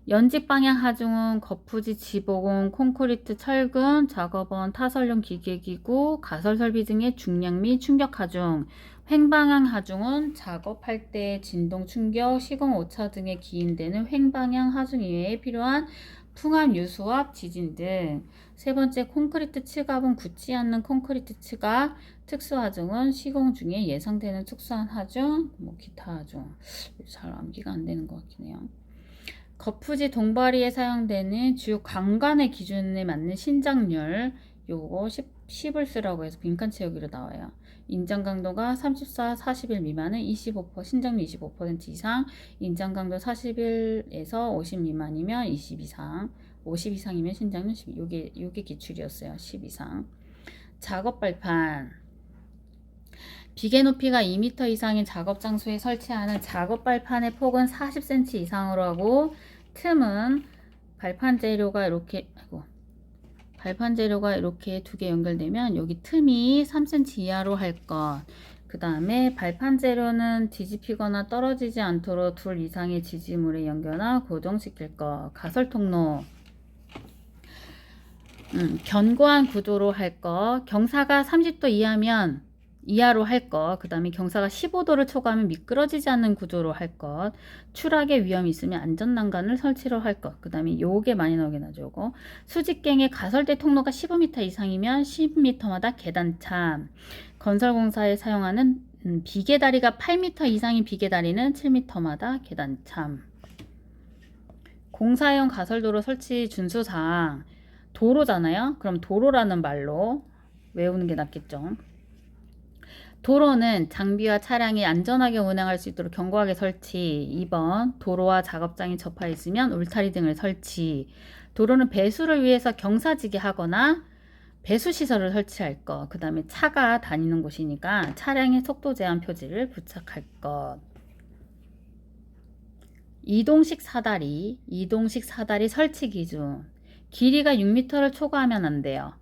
Speaker 1: 연직 방향 하중은 거푸집, 지보공, 콘크리트, 철근, 작업원, 타설용 기계기구, 가설 설비 등의 중량 및 충격 하중. 횡방향 하중은 작업할 때 진동, 충격, 시공 오차 등에 기인되는 횡방향 하중 이외에 필요한 풍암, 유수압, 지진 등. 세 번째, 콘크리트 츠갑은 굳지 않는 콘크리트 츠갑. 특수하중은 시공 중에 예상되는 특수한 하중, 뭐 기타 하중. 잘 암기가 안 되는 것 같긴 해요. 거푸지 동바리에 사용되는 주요 강간의 기준에 맞는 신장률, 요거 10을 쓰라고 해서 빈칸 채우기로 나와요. 인장 강도가 34, 40일 미만은 25%, 신장률 25% 이상, 인장 강도 40일에서 50 미만이면 20 이상, 50 이상이면 신장률 12. 요게 기출이었어요. 10 이상. 작업 발판. 비계 높이가 2m 이상인 작업 장소에 설치하는 작업 발판의 폭은 40cm 이상으로 하고, 틈은 발판 재료가 이렇게 두 개 연결되면 여기 틈이 3cm 이하로 할 것. 그 다음에 발판 재료는 뒤집히거나 떨어지지 않도록 둘 이상의 지지물에 연결하거나 고정시킬 것. 가설 통로. 견고한 구도로 할 것. 경사가 30도 이하로 할 것. 그 다음에 경사가 15도를 초과하면 미끄러지지 않는 구조로 할 것. 추락의 위험이 있으면 안전난간을 설치로 할 것. 그 다음에 요게 많이 나오긴 하죠. 요거. 수직갱의 가설대 통로가 15m 이상이면 10m마다 계단참. 건설공사에 사용하는 비계다리가 8m 이상인 비계다리는 7m마다 계단참. 공사용 가설도로 설치 준수사항. 도로잖아요. 그럼 도로라는 말로 외우는 게 낫겠죠. 도로는 장비와 차량이 안전하게 운행할 수 있도록 견고하게 설치. 2번, 도로와 작업장이 접해 있으면 울타리 등을 설치. 도로는 배수를 위해서 경사지게 하거나 배수시설을 설치할 것. 그 다음에 차가 다니는 곳이니까 차량의 속도 제한 표지를 부착할 것. 이동식 사다리 설치 기준. 길이가 6m를 초과하면 안 돼요.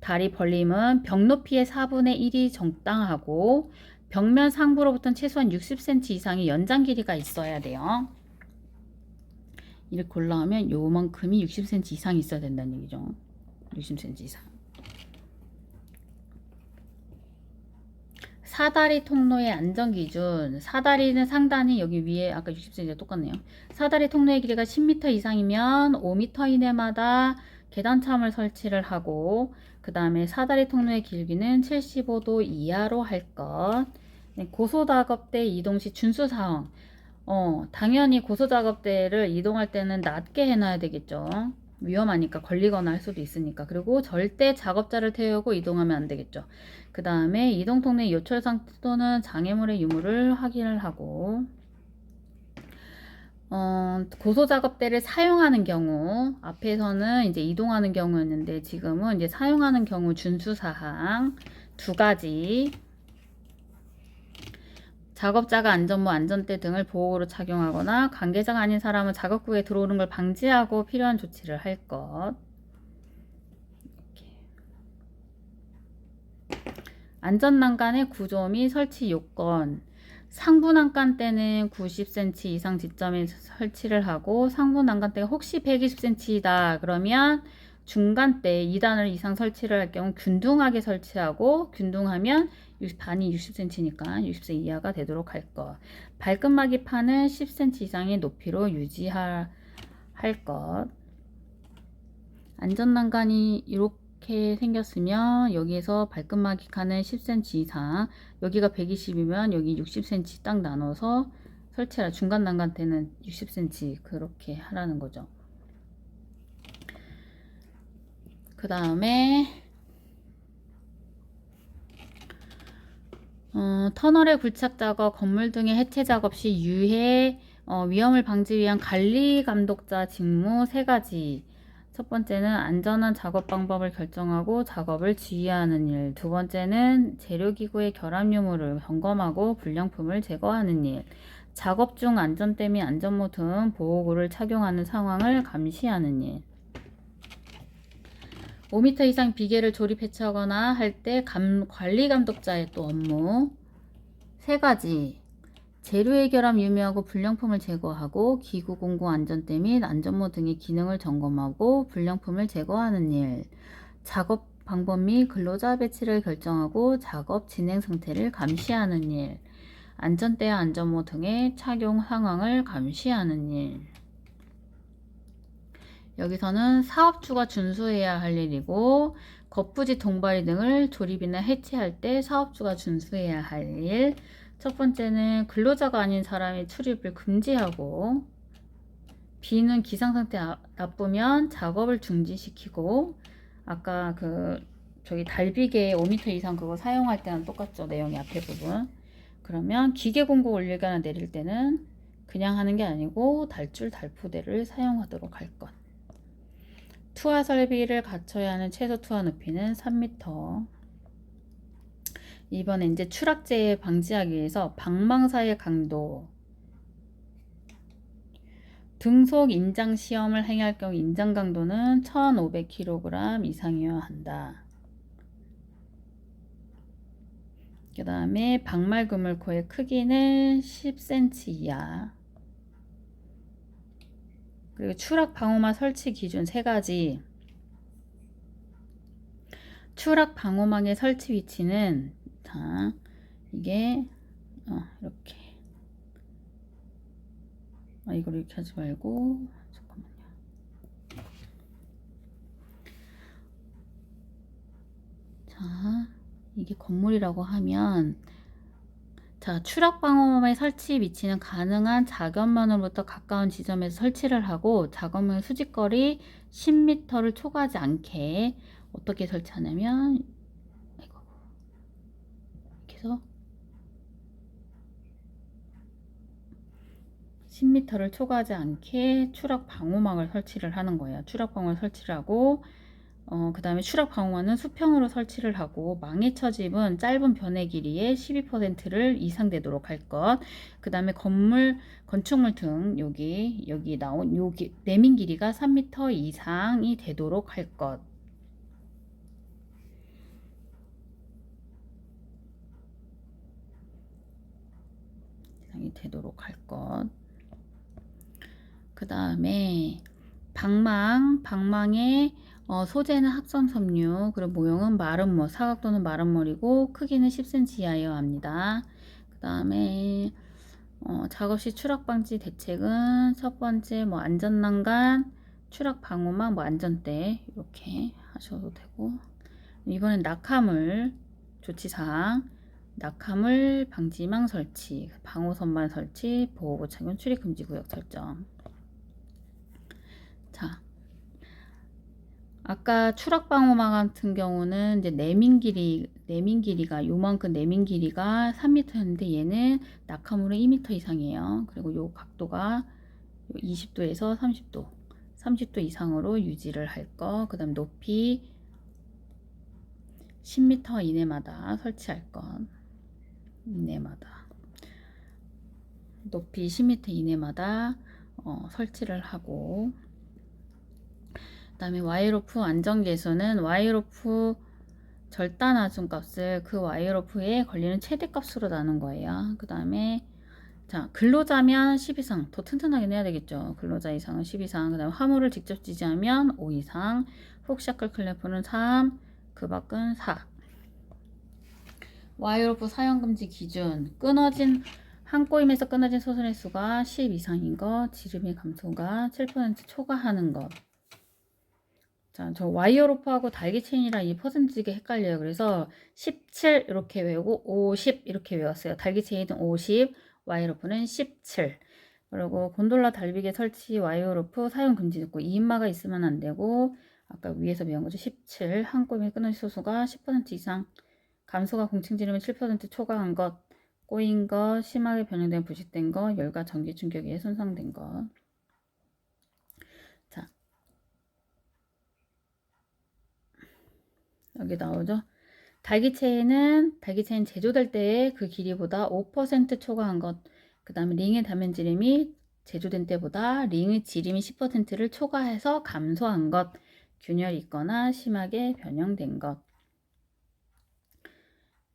Speaker 1: 다리 벌림은 벽 높이의 4분의 1이 적당하고 벽면 상부로부터는 최소한 60cm 이상의 연장 길이가 있어야 돼요. 이렇게 올라오면 요만큼이 60cm 이상 있어야 된다는 얘기죠. 60cm 이상. 사다리 통로의 안전기준. 사다리는 상단이 여기 위에 아까 60cm랑 똑같네요. 사다리 통로의 길이가 10m 이상이면 5m 이내마다 계단참을 설치를 하고, 그 다음에 사다리 통로의 길이는 75도 이하로 할 것. 고소작업대 이동 시 준수사항. 당연히 고소작업대를 이동할 때는 낮게 해놔야 되겠죠. 위험하니까 걸리거나 할 수도 있으니까. 그리고 절대 작업자를 태우고 이동하면 안 되겠죠. 그 다음에 이동 통로의 요철 상태 또는 장애물의 유무를 확인을 하고, 고소작업대를 사용하는 경우, 앞에서는 이제 이동하는 경우였는데 지금은 이제 사용하는 경우 준수사항 2가지. 작업자가 안전모, 안전대 등을 보호구로 착용하거나 관계자가 아닌 사람은 작업구에 들어오는 걸 방지하고 필요한 조치를 할 것. 안전난간의 구조 및 설치 요건. 상부 난간대는 90cm 이상 지점에 설치를 하고, 상부 난간대가 혹시 120cm이다 그러면 중간대 2단을 이상 설치를 할 경우 균등하게 설치하고, 균등하면 반이 60cm니까 60cm 이하가 되도록 할 것. 발끝막이 판은 10cm 이상의 높이로 유지할 것. 안전난간이 이렇게 생겼으면 여기에서 발끝막이 칸은 10cm 이상, 여기가 120이면 여기 60cm 딱 나눠서 설치하라. 중간 난간대는 60cm 그렇게 하라는 거죠. 그 다음에 터널의 굴착 작업, 건물 등의 해체 작업 시 유해 위험을 방지 위한 관리 감독자 직무 3가지. 첫 번째는 안전한 작업 방법을 결정하고 작업을 지휘하는 일. 두 번째는 재료기구의 결합 유무를 점검하고 불량품을 제거하는 일. 작업 중 안전대 및 안전모 등 보호구를 착용하는 상황을 감시하는 일. 5m 이상 비계를 조립 해체하거나 할 때 관리 감독자의 또 업무 3가지. 재료의 결함 유무하고 불량품을 제거하고 기구 공구 안전대 및 안전모 등의 기능을 점검하고 불량품을 제거하는 일. 작업 방법 및 근로자 배치를 결정하고 작업 진행 상태를 감시하는 일. 안전대와 안전모 등의 착용 상황을 감시하는 일. 여기서는 사업주가 준수해야 할 일이고 거푸지 동바리 등을 조립이나 해체할 때 사업주가 준수해야 할 일. 첫 번째는 근로자가 아닌 사람의 출입을 금지하고 B는 기상상태 나쁘면 작업을 중지시키고 아까 저기 달비계 5m 이상 그거 사용할 때는 똑같죠. 내용이 앞에 부분. 그러면 기계 공구 올리거나 내릴 때는 그냥 하는 게 아니고 달줄 달푸대를 사용하도록 할 것. 투하 설비를 갖춰야 하는 최소 투하 높이는 3m. 이번에 이제 추락재해 방지하기 위해서 방망사의 강도. 등속 인장 시험을 행할 경우 인장 강도는 1500kg 이상이어야 한다. 그 다음에 방말 그물코의 크기는 10cm 이하. 그리고 추락 방호막 설치 기준 3가지. 추락 방호막의 설치 위치는 자, 이게 이렇게 이걸 이렇게 하지 말고 잠깐만요. 자, 이게 건물이라고 하면 자, 추락 방호막의 설치 위치는 가능한 작업면으로부터 가까운 지점에서 설치를 하고 작업면 수직거리 10m를 초과하지 않게 어떻게 설치하냐면 이렇게 해서 10m를 초과하지 않게 추락 방호막을 설치를 하는 거예요. 추락 방호막을 설치를 하고 그 다음에 추락 방호막은 수평으로 설치를 하고 망의 처집은 짧은 변의 길이의 12%를 이상 되도록 할 것. 그 다음에 건축물 등 여기 나온 내민 길이가 3m 이상이 되도록 할 것. 이상이 되도록 할 것. 그 다음에 방망의 소재는 합성 섬유, 그리고 모형은 마름모, 사각 또는 마름모이고 크기는 10cm 이하여야 합니다. 그 다음에 작업 시 추락 방지 대책은 첫 번째 안전난간, 추락 방호막, 안전대 이렇게 하셔도 되고 이번엔 낙하물 조치사항, 낙하물 방지망 설치, 방호선반 설치, 보호구 착용, 출입 금지 구역 설정. 자, 아까 추락 방호막 같은 경우는 이제 내민 길이가 요만큼 내민 길이가 3m였는데 얘는 낙하물은 2m 이상이에요. 그리고 요 각도가 20도에서 30도 이상으로 유지를 할 거. 그다음 높이 10m 이내마다 설치할 것. 높이 10m 이내마다 설치를 하고 그 다음에 와이로프 안전계수는 와이로프 절단 하중값을 그 와이로프에 걸리는 최대값으로 나눈 거예요. 그 다음에 자 근로자면 10 이상 더 튼튼하게 내야 되겠죠. 근로자 이상은 10 이상. 그 다음에 화물을 직접 지지하면 5 이상. 훅샤클 클래프는 3, 그 밖은 4. 와이로프 사용금지 기준 한 꼬임에서 끊어진 소선의 수가 10 이상인 것, 지름의 감소가 7% 초과하는 것. 자, 저 와이어로프하고 달기 체인이랑 이 퍼센티지가 헷갈려요. 그래서 17 이렇게 외우고 50 이렇게 외웠어요. 달기 체인은 50, 와이어로프는 17. 그리고 곤돌라 달비계 설치 와이어로프 사용 금지 듣고 2인마가 있으면 안 되고 아까 위에서 배운 거죠. 17. 한 꼬임에 끊어진 소수가 10% 이상. 감소가 공층 지름은 7% 초과한 것. 꼬인 것, 심하게 변형된 부식된 것, 열과 전기 충격에 의해 손상된 것. 자, 여기 나오죠. 달기체는 제조될 때의 그 길이보다 5% 초과한 것. 그 다음에 링의 단면 지름이 제조된 때보다 링의 지름이 10%를 초과해서 감소한 것. 균열이 있거나 심하게 변형된 것.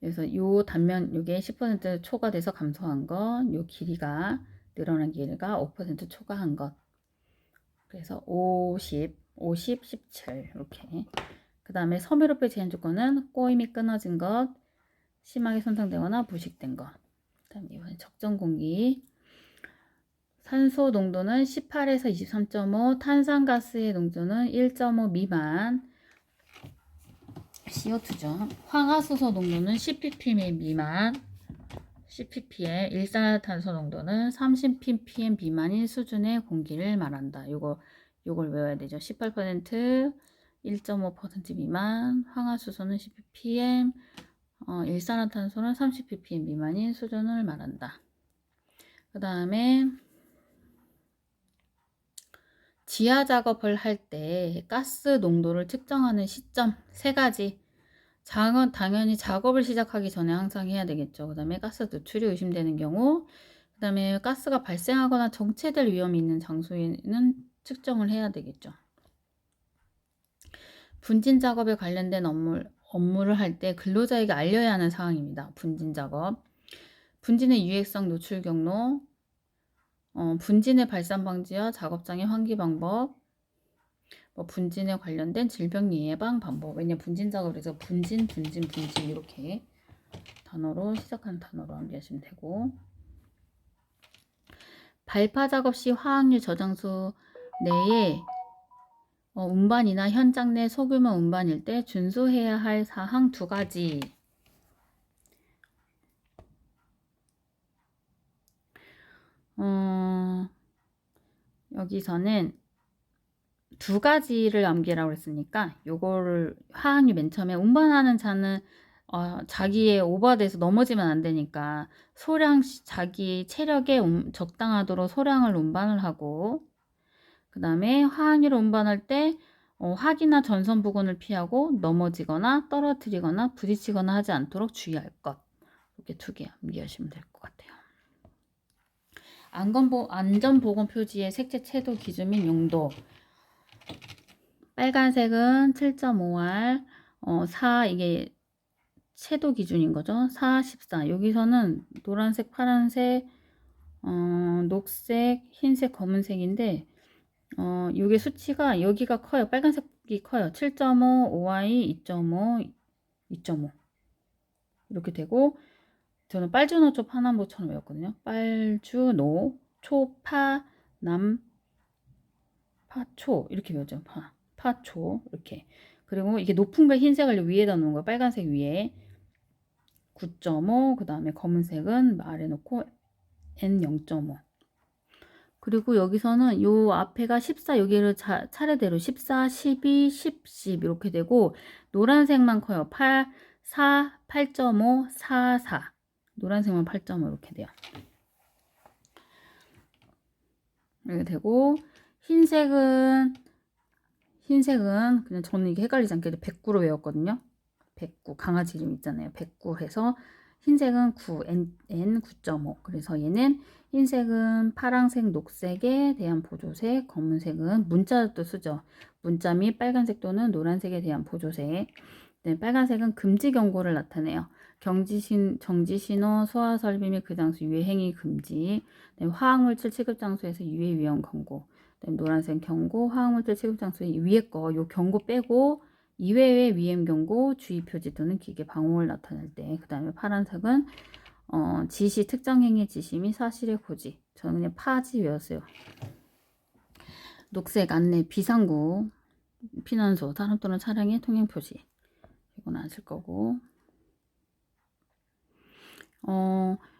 Speaker 1: 그래서 요 단면 요게 10% 초과돼서 감소한 것. 요 길이가 늘어난 길이가 5% 초과한 것. 그래서 50, 17 이렇게. 그 다음에 섬유로프의 제한 조건은 꼬임이 끊어진 것, 심하게 손상되거나 부식된 것. 그 다음에 이번에 적정 공기. 산소 농도는 18에서 23.5, 탄산가스의 농도는 1.5 미만, CO2죠. 황화수소 농도는 10ppm 미만, 10ppm, 일산화탄소 농도는 30ppm 미만인 수준의 공기를 말한다. 요걸 외워야 되죠. 18%, 1.5% 미만, 황화수소는 10ppm, 일산화탄소는 30ppm 미만인 수준을 말한다. 그 다음에 지하 작업을 할 때 가스 농도를 측정하는 시점 3가지. 당연히 작업을 시작하기 전에 항상 해야 되겠죠. 그 다음에 가스 누출이 의심되는 경우, 그 다음에 가스가 발생하거나 정체될 위험이 있는 장소에는 측정을 해야 되겠죠. 분진 작업에 관련된 업무를 할 때 근로자에게 알려야 하는 사항입니다. 분진 작업. 분진의 유해성 노출 경로, 분진의 발산 방지와 작업장의 환기 방법, 분진에 관련된 질병 예방 방법. 왜냐면 분진 작업을 해서 분진 이렇게 단어로 시작하는 단어로 암기하시면 되고, 발파 작업 시 화학류 저장소 내에 운반이나 현장 내 소규모 운반일 때 준수해야 할 사항 2가지. 여기서는 2가지를 암기라고 했으니까 요거를 화학류 맨 처음에 운반하는 차는 자기의 오버돼서 넘어지면 안 되니까 자기 체력에 적당하도록 소량을 운반을 하고, 그 다음에 화학류를 운반할 때 화기나 전선 부근을 피하고 넘어지거나 떨어뜨리거나 부딪히거나 하지 않도록 주의할 것. 이렇게 2개 암기하시면 될 것 같아요. 안전보건 표지의 색채 채도 기준 및 용도. 빨간색은 7.5R, 4 이게 채도 기준인 거죠. 4, 14. 여기서는 노란색, 파란색, 녹색, 흰색, 검은색인데 이게 수치가 여기가 커요. 빨간색이 커요. 7.5, 5i, 2.5, 2.5 이렇게 되고, 저는 빨주노초 파남보처럼 외웠거든요. 빨주노 초파 남 파초 이렇게 외웠죠. 파초 이렇게. 그리고 이게 높은 걸 흰색을 위에다 놓은 거예요. 빨간색 위에 9.5, 그 다음에 검은색은 아래 놓고 N 0.5. 그리고 여기서는 요 앞에가 14, 여기를 차례대로 14, 12, 10, 10 이렇게 되고, 노란색만 커요. 8, 4, 8.5, 4, 4. 노란색만 8.5 이렇게 돼요. 이렇게 되고, 흰색은 그냥 저는 이게 헷갈리지 않게 109로 외웠거든요. 109 강아지 이름 있잖아요. 109 해서 흰색은 9, N 9.5. 그래서 얘는 흰색은 파란색, 녹색에 대한 보조색, 검은색은 문자도 쓰죠. 문자 및 빨간색 또는 노란색에 대한 보조색. 네, 빨간색은 금지 경고를 나타내요. 정지 신호, 소화 설비 및 그 장소 유해 행위 금지. 네, 화학물질 취급 장소에서 유해 위험 경고. 네, 노란색 경고, 화학물질 취급 장소의 위에 거, 요 경고 빼고 이외의 위험 경고, 주의 표지 또는 기계 방호를 나타낼 때. 그 다음에 파란색은 지시, 특정 행위 지시 및 사실의 고지. 저는 그냥 파지 외웠어요. 녹색 안내, 비상구, 피난소, 사람 또는 차량의 통행 표시. 이건 안 쓸 거고.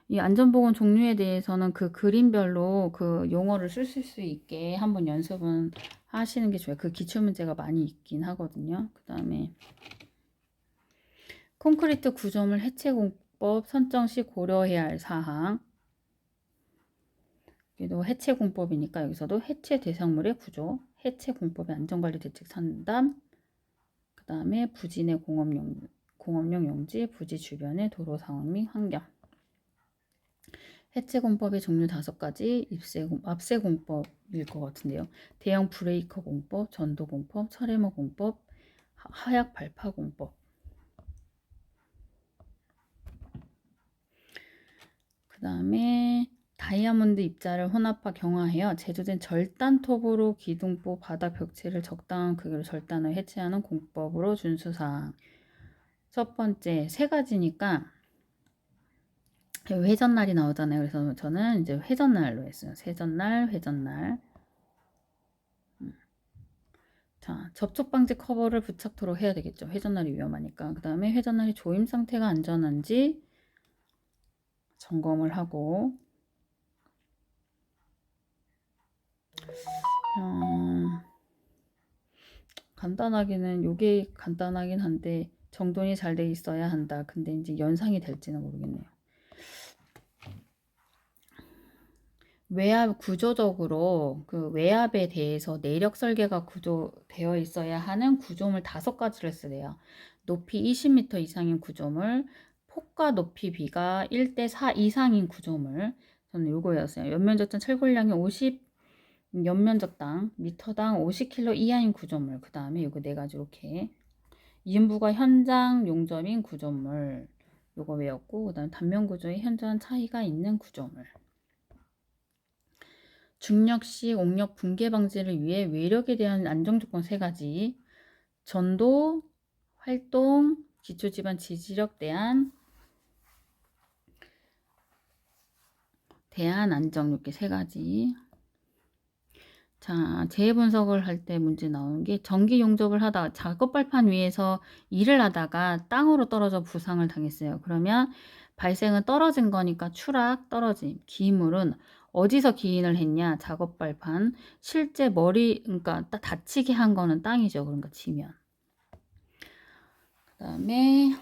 Speaker 1: 이 안전보건 종류에 대해서는 그 그림별로 그 용어를 쓸 수 있게 한번 연습은 하시는 게 좋아요. 그 기출문제가 많이 있긴 하거든요. 그 다음에 콘크리트 구조물 해체 공법 선정 시 고려해야 할 사항. 여기도 해체 공법이니까 여기서도 해체 대상물의 구조, 해체 공법의 안전관리 대책 상담, 그 다음에 부진의 공업용 용지, 부지 주변의 도로 상황 및 환경. 해체 공법의 종류 5가지, 압세 공법일 것 같은데요. 대형 브레이커 공법, 전도 공법, 철해모 공법, 하약 발파 공법. 그 다음에 다이아몬드 입자를 혼합화 경화하여 제조된 절단톱으로 기둥보 바닥 벽체를 적당한 크기로 절단을 해체하는 공법으로 준수사항. 첫 번째 3가지니까 회전날이 나오잖아요. 그래서 저는 이제 회전날로 했어요. 회전날, 회전날. 자, 접촉 방지 커버를 부착토록 해야 되겠죠. 회전날이 위험하니까. 그 다음에 회전날이 조임 상태가 안전한지 점검을 하고, 간단하기는, 요게 간단하긴 한데, 정돈이 잘 돼 있어야 한다. 근데 이제 연상이 될지는 모르겠네요. 외압 구조적으로 그 외압에 대해서 내력 설계가 구조되어 있어야 하는 구조물 5가지를 쓰래요. 높이 20m 이상인 구조물, 폭과 높이 비가 1대4 이상인 구조물. 저는 요거였어요. 연면적당 철골량이 50 연면적당 미터당 50kg 이하인 구조물. 그 다음에 요거 4가지 이렇게 이음부가 현장 용접인 구조물. 요거 외웠고, 그 다음에 단면 구조에 현저한 차이가 있는 구조물. 중력식 옥력 붕괴 방지를 위해 외력에 대한 안정조건 3가지. 전도, 활동, 기초지반 지지력 대한 안정 이렇게 3가지. 자, 재해 분석을 할 때 문제 나오는 게 전기 용접을 하다가 작업 발판 위에서 일을 하다가 땅으로 떨어져 부상을 당했어요. 그러면 발생은 떨어진 거니까 추락, 떨어짐. 기인물은 어디서 기인을 했냐? 작업 발판. 실제 그러니까 다치게 한 거는 땅이죠. 그러니까 지면. 그 다음에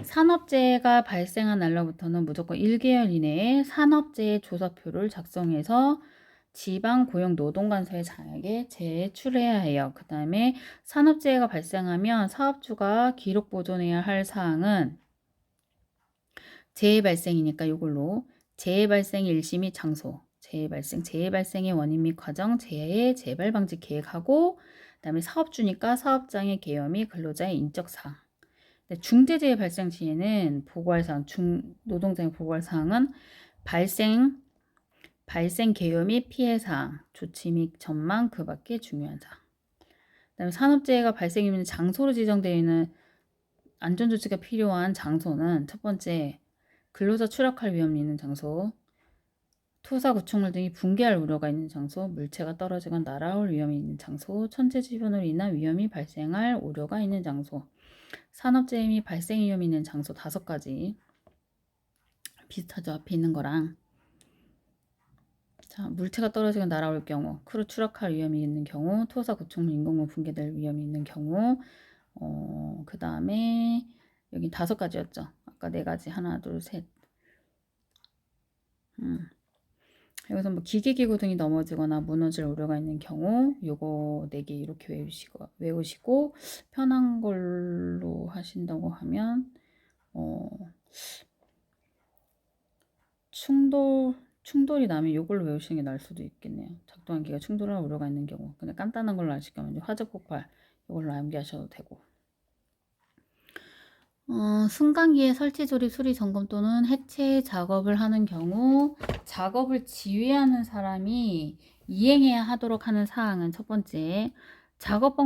Speaker 1: 산업재해가 발생한 날로부터는 무조건 1개월 이내에 산업재해 조사표를 작성해서 지방고용노동관서에 장에게 제출해야 해요. 그 다음에 산업재해가 발생하면 사업주가 기록 보존해야 할 사항은 재해 발생이니까 이걸로 재해 발생 일시 및 장소, 재해 발생의 원인 및 과정, 재해 재발 방지 계획하고 그 다음에 사업주니까 사업장의 개요 및 근로자의 인적 사항. 중대재해 발생 시에는 보고할 사항, 노동자의 보고할 사항은 발생 개요 및 피해 사항, 조치 및 전망 그 밖에 중요한 사항. 그다음에 산업재해가 발생하는 장소로 지정되어 있는 안전조치가 필요한 장소는 첫 번째 근로자 추락할 위험이 있는 장소, 토사 구축물 등이 붕괴할 우려가 있는 장소, 물체가 떨어지거나 날아올 위험이 있는 장소, 천체지변으로 인한 위험이 발생할 우려가 있는 장소, 산업재해 및 발생 위험이 있는 장소 5가지. 비슷하죠. 앞에 있는 거랑. 자, 물체가 떨어지거나 날아올 경우, 크루 추락할 위험이 있는 경우, 토사 구축물 인공물 붕괴될 위험이 있는 경우, 그 다음에 여기 5가지였죠. 아까 4가지 하나, 둘, 셋. 여기서 뭐 기계기구 등이 넘어지거나 무너질 우려가 있는 경우, 요거 4개 이렇게 외우시고 편한 걸로 하신다고 하면 충돌이 나면 이걸로 외우시는 게 나을 수도 있겠네요. 작동한 기가 충돌할 우려가 있는 경우. 근데 간단한 걸로 아실 거면 화재 폭발 이걸로 암기하셔도 되고. 승강기의 설치 조립 수리 점검 또는 해체 작업을 하는 경우 작업을 지휘하는 사람이 이행해야 하도록 하는 사항은 첫 번째 작업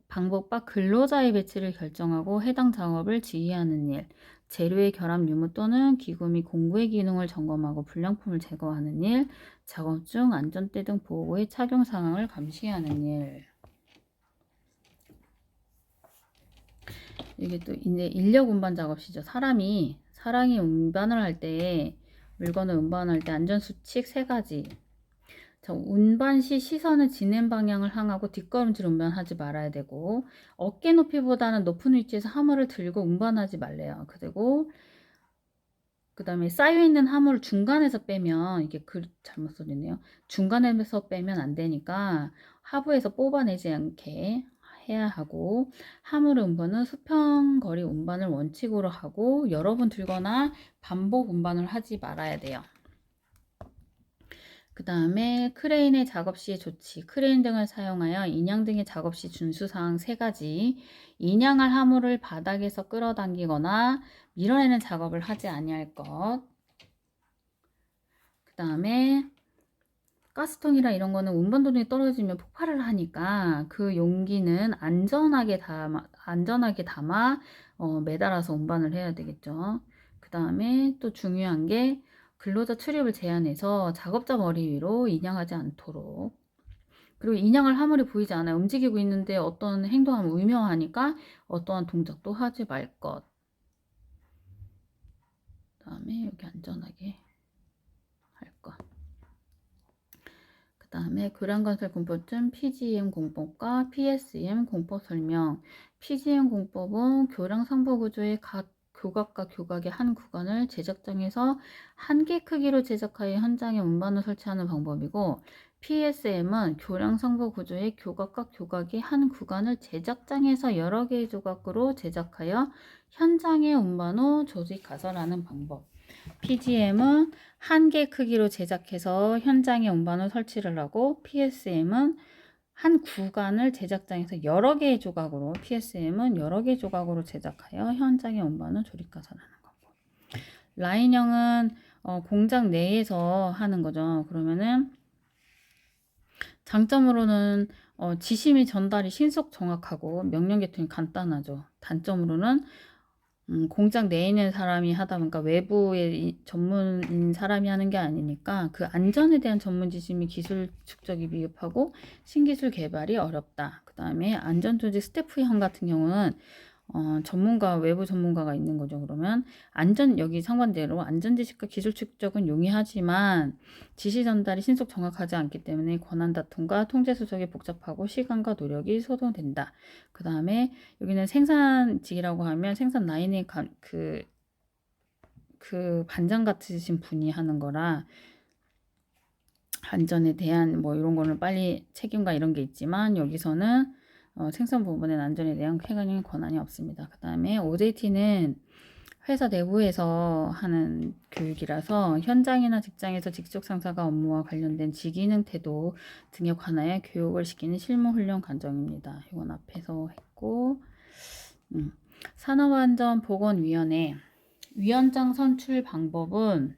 Speaker 1: 방법과 근로자의 배치를 결정하고 해당 작업을 지휘하는 일, 재료의 결합 유무 또는 기구 및 공구의 기능을 점검하고 불량품을 제거하는 일, 작업 중 안전대 등 보호구의 착용 상황을 감시하는 일. 이게 또 이제 인력 운반 작업시죠. 사람이 운반을 할 때, 물건을 운반할 때 안전수칙 3가지. 자, 운반 시 시선은 진행 방향을 향하고 뒷걸음질 운반하지 말아야 되고, 어깨 높이보다는 높은 위치에서 하물을 들고 운반하지 말래요. 그리고 그 다음에 쌓여있는 하물을 중간에서 빼면, 이게 잘못 써졌네요. 중간에서 빼면 안 되니까 하부에서 뽑아내지 않게 해야 하고, 하물 운반은 수평거리 운반을 원칙으로 하고 여러 번 들거나 반복 운반을 하지 말아야 돼요. 그 다음에 크레인의 작업 시의 조치, 크레인 등을 사용하여 인양 등의 작업 시 준수사항 3가지. 인양할 하물을 바닥에서 끌어당기거나 밀어내는 작업을 하지 아니할 것. 그 다음에 가스통이나 이런 거는 운반도중에 떨어지면 폭발을 하니까 그 용기는 안전하게 담아 매달아서 운반을 해야 되겠죠. 그 다음에 또 중요한 게 근로자 출입을 제한해서 작업자 머리 위로 인양하지 않도록. 그리고 인양을 함으로 보이지 않아요. 움직이고 있는데 어떤 행동하면 의명하니까 어떠한 동작도 하지 말 것. 그 다음에 여기 안전하게 할 것. 그 다음에 교량건설 공법중 PGM 공법과 PSM 공법 설명. PGM 공법은 교량 상부 구조의 각 교각과 교각의 한 구간을 제작장에서 한 개 크기로 제작하여 현장에 운반을 설치하는 방법이고, PSM은 교량 상부 구조의 교각과 교각의 한 구간을 제작장에서 여러 개의 조각으로 제작하여 현장에 운반 후 조직 가설하는 방법. PGM은 한 개 크기로 제작해서 현장에 운반 후 설치를 하고, PSM은 한 구간을 제작장에서 여러 개의 조각으로, PSM은 여러 개의 조각으로 제작하여 현장에 운반 후 조립 가설하는 거고. 라인형은 공장 내에서 하는 거죠. 그러면은 장점으로는 지시 및 전달이 신속 정확하고 명령 계통이 간단하죠. 단점으로는 공장 내에 있는 사람이 하다 보니까 외부의 전문인 사람이 하는 게 아니니까 그 안전에 대한 전문 지식 및 기술 축적이 미흡하고 신기술 개발이 어렵다. 그 다음에 안전조직 스태프형 같은 경우는 전문가, 외부 전문가가 있는 거죠. 그러면 여기 상반대로 안전 지식과 기술 축적은 용이하지만 지시 전달이 신속 정확하지 않기 때문에 권한 다툼과 통제 수속이 복잡하고 시간과 노력이 소모된다. 그 다음에 여기는 생산직이라고 하면 생산 라인의 그 반장 같으신 분이 하는 거라 안전에 대한 뭐 이런 거는 빨리 책임과 이런 게 있지만 여기서는 생산 부분엔 안전에 대한 쾌감의 권한이 없습니다. 그 다음에 OJT는 회사 내부에서 하는 교육이라서 현장이나 직장에서 직속 상사가 업무와 관련된 직위능 태도 등에 관하여 교육을 시키는 실무훈련 과정입니다. 이건 앞에서 했고, 산업안전보건위원회 위원장 선출 방법은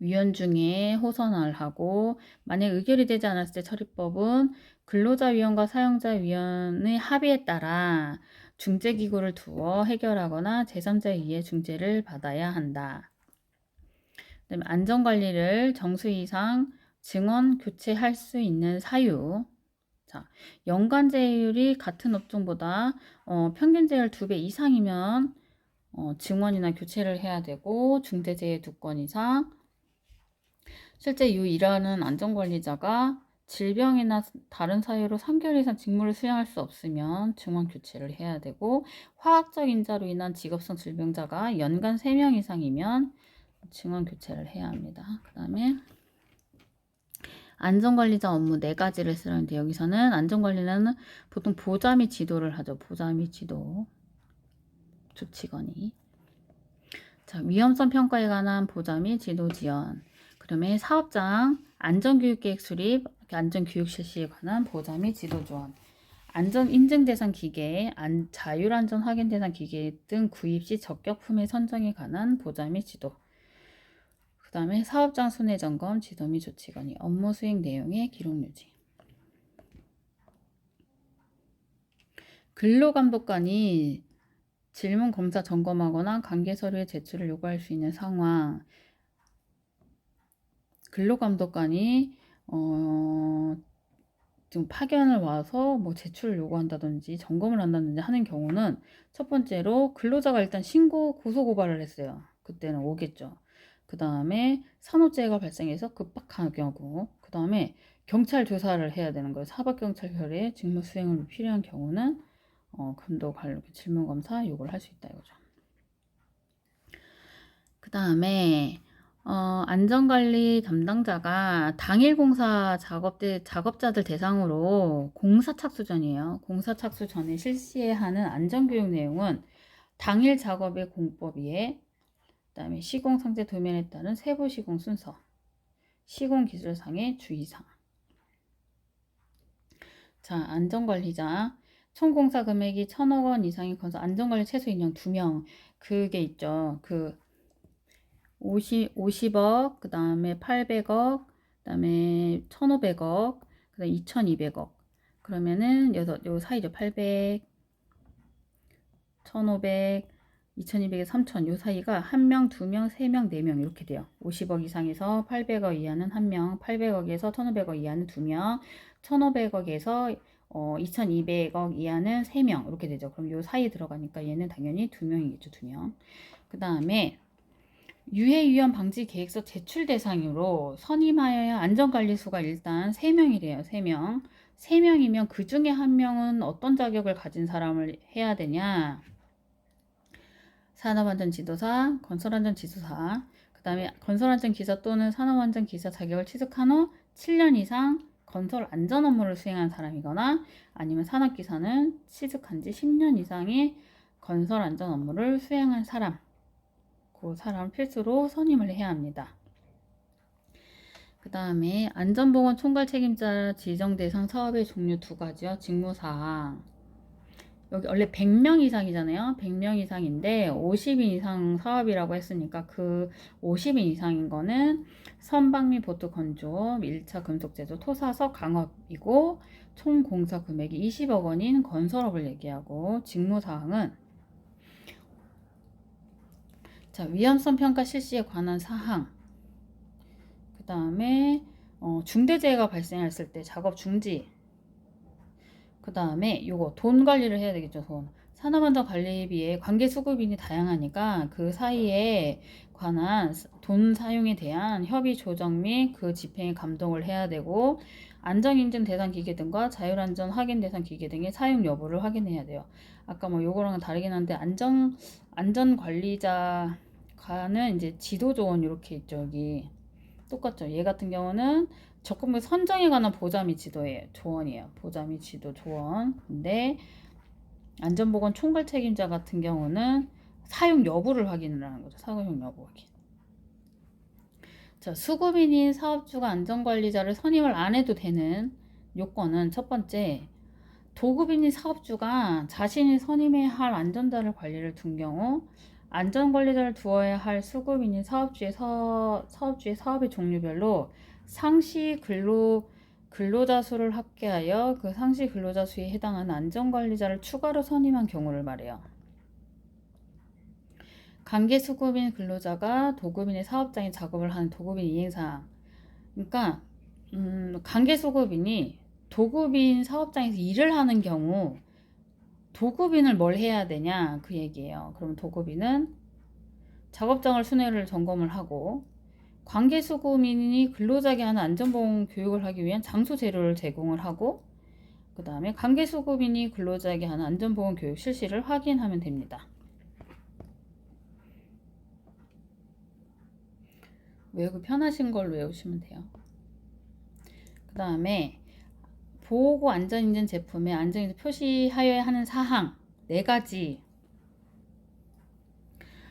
Speaker 1: 위원 중에 호선을 하고, 만약 의결이 되지 않았을 때 처리법은 근로자위원과 사용자위원의 합의에 따라 중재기구를 두어 해결하거나 제3자에 의해 중재를 받아야 한다. 그다음에 안전관리를 정수 이상 증원 교체할 수 있는 사유. 자, 연간 제휴율이 같은 업종보다 평균 제휴율 2배 이상이면 증원이나 교체를 해야 되고, 중대재해 2건 이상. 실제 이 일하는 안전관리자가 질병이나 다른 사유로 3개월 이상 직무를 수행할 수 없으면 증원 교체를 해야 되고, 화학적 인자로 인한 직업성 질병자가 연간 3명 이상이면 증원 교체를 해야 합니다. 그 다음에 안전관리자 업무 4가지를 쓰는데, 여기서는 안전관리는 보통 보자 및 지도를 하죠. 보자 및 지도. 조치건이. 자, 위험성 평가에 관한 보자 및 지도 지원. 그다음에 사업장 안전교육계획 수립, 안전교육 실시에 관한 보자 및 지도 지원. 안전 인증 대상 기계, 자율안전 확인 대상 기계 등 구입 시 적격품의 선정에 관한 보자 및 지도. 그 다음에 사업장 순회 점검, 지도 및 조치건이. 업무 수행 내용의 기록 유지. 근로감독관이 질문 검사 점검하거나 관계 서류의 제출을 요구할 수 있는 상황. 근로감독관이 지금 파견을 와서 뭐 제출을 요구한다든지 점검을 한다든지 하는 경우는 첫 번째로 근로자가 일단 고소고발을 했어요. 그때는 오겠죠. 그 다음에 산업재해가 발생해서 급박한 경우, 그 다음에 경찰 조사를 해야 되는 거예요. 사법경찰결의 직무 수행을 필요한 경우는 근로 질문검사 요구를 할 수 있다 이거죠. 그 다음에 안전관리 담당자가 당일 공사 작업자들 대상으로 공사 착수 전이에요. 공사 착수 전에 실시해야 하는 안전교육 내용은 당일 작업의 공법위에, 그 다음에 시공 상태 도면에 따른 세부 시공 순서, 시공 기술상의 주의사항. 자, 안전관리자. 총 공사 금액이 1,000억 원 이상의 건설 안전관리 최소 인력 2명. 그게 있죠. 50억, 그 다음에 800억, 그 다음에 1,500억, 그 다음에 2,200억. 그러면은 요 사이죠. 800, 1,500, 2200에 3000, 요 사이가 1명, 2명, 3명, 4명 이렇게 돼요. 50억 이상에서 800억 이하는 1명, 800억에서 1500억 이하는 2명, 1500억에서 2200억 이하는 3명 이렇게 되죠. 그럼 요 사이에 들어가니까 얘는 당연히 2명이겠죠. 2명. 그 다음에 유해위험 방지 계획서 제출 대상으로 선임하여야 안전관리수가 일단 3명이래요. 3명. 3명이면 그 중에 1명은 어떤 자격을 가진 사람을 해야 되냐? 산업안전지도사, 건설안전지도사, 그 다음에 건설안전기사 또는 산업안전기사 자격을 취득한 후 7년 이상 건설 안전 업무를 수행한 사람이거나 아니면 산업기사는 취득한 지 10년 이상의 건설 안전 업무를 수행한 사람, 그 사람 필수로 선임을 해야 합니다. 그 다음에 안전보건 총괄 책임자 지정 대상 사업의 종류 2가지요. 직무사항. 여기 원래 100명 이상이잖아요. 100명 이상인데 50인 이상 사업이라고 했으니까 그 50인 이상인 거는 선박 및 보트 건조, 1차 금속 제조, 토사석 강업이고 총 공사 금액이 20억 원인 건설업을 얘기하고 직무사항은 자, 위험성 평가 실시에 관한 사항. 그 다음에 중대재해가 발생했을 때 작업 중지. 그 다음에 요거 돈 관리를 해야 되겠죠. 돈. 산업안전관리비에 관계수급인이 다양하니까 그 사이에 관한 돈 사용에 대한 협의 조정 및 그 집행에 감독을 해야 되고 안전인증 대상 기계 등과 자율안전 확인 대상 기계 등의 사용 여부를 확인해야 돼요. 아까 뭐 요거랑은 다르긴 한데 안전관리자과는 이제 지도조언 이렇게 있죠. 여기 똑같죠. 얘 같은 경우는 적금을 선정에 관한 보자 및 지도예요. 조언이에요. 보자 및 지도 조언. 근데 안전보건 총괄 책임자 같은 경우는 사용 여부를 확인을 하는 거죠. 사용 여부 확인. 자, 수급인인 사업주가 안전관리자를 선임을 안 해도 되는 요건은 첫 번째, 도급인인 사업주가 자신이 선임해야 할 안전자를 관리를 둔 경우 안전관리자를 두어야 할 수급인인 사업주의 사업의 종류별로 상시 근로자 수를 합계하여 그 상시 근로자 수에 해당하는 안전관리자를 추가로 선임한 경우를 말해요. 관계수급인 근로자가 도급인의 사업장에 작업을 하는 도급인 이행사항. 그러니까 관계수급인이 도급인 사업장에서 일을 하는 경우 도급인을 뭘 해야 되냐 그 얘기예요. 그러면 도급인은 작업장을 순회를 점검을 하고 관계수급인이 근로자에게 하는 안전보건 교육을 하기 위한 장소 재료를 제공을 하고 그 다음에 관계수급인이 근로자에게 하는 안전보건 교육 실시를 확인하면 됩니다. 외우기 편하신 걸로 외우시면 돼요. 그 다음에 보호구 안전인증 제품에 안전인증 표시하여야 하는 사항 4가지.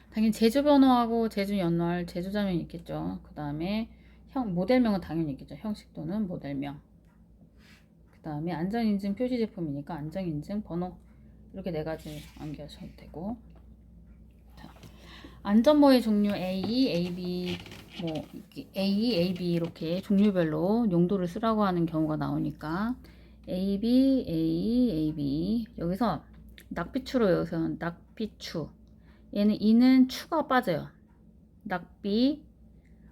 Speaker 1: 당연히 제조번호하고 제조연월, 제조자명이 있겠죠. 그 다음에 모델명은 당연히 있겠죠. 형식 또는 모델명. 그 다음에 안전인증 표시 제품이니까 안전인증 번호 이렇게 4가지 암기하셔도 되고. 자, 안전모의 종류 A, AB, A, AB 이렇게 종류별로 용도를 쓰라고 하는 경우가 나오니까 AB, A, AB 여기서 낙비추로 여기서 낙비추 얘는 이는 추가 빠져요. 낙비,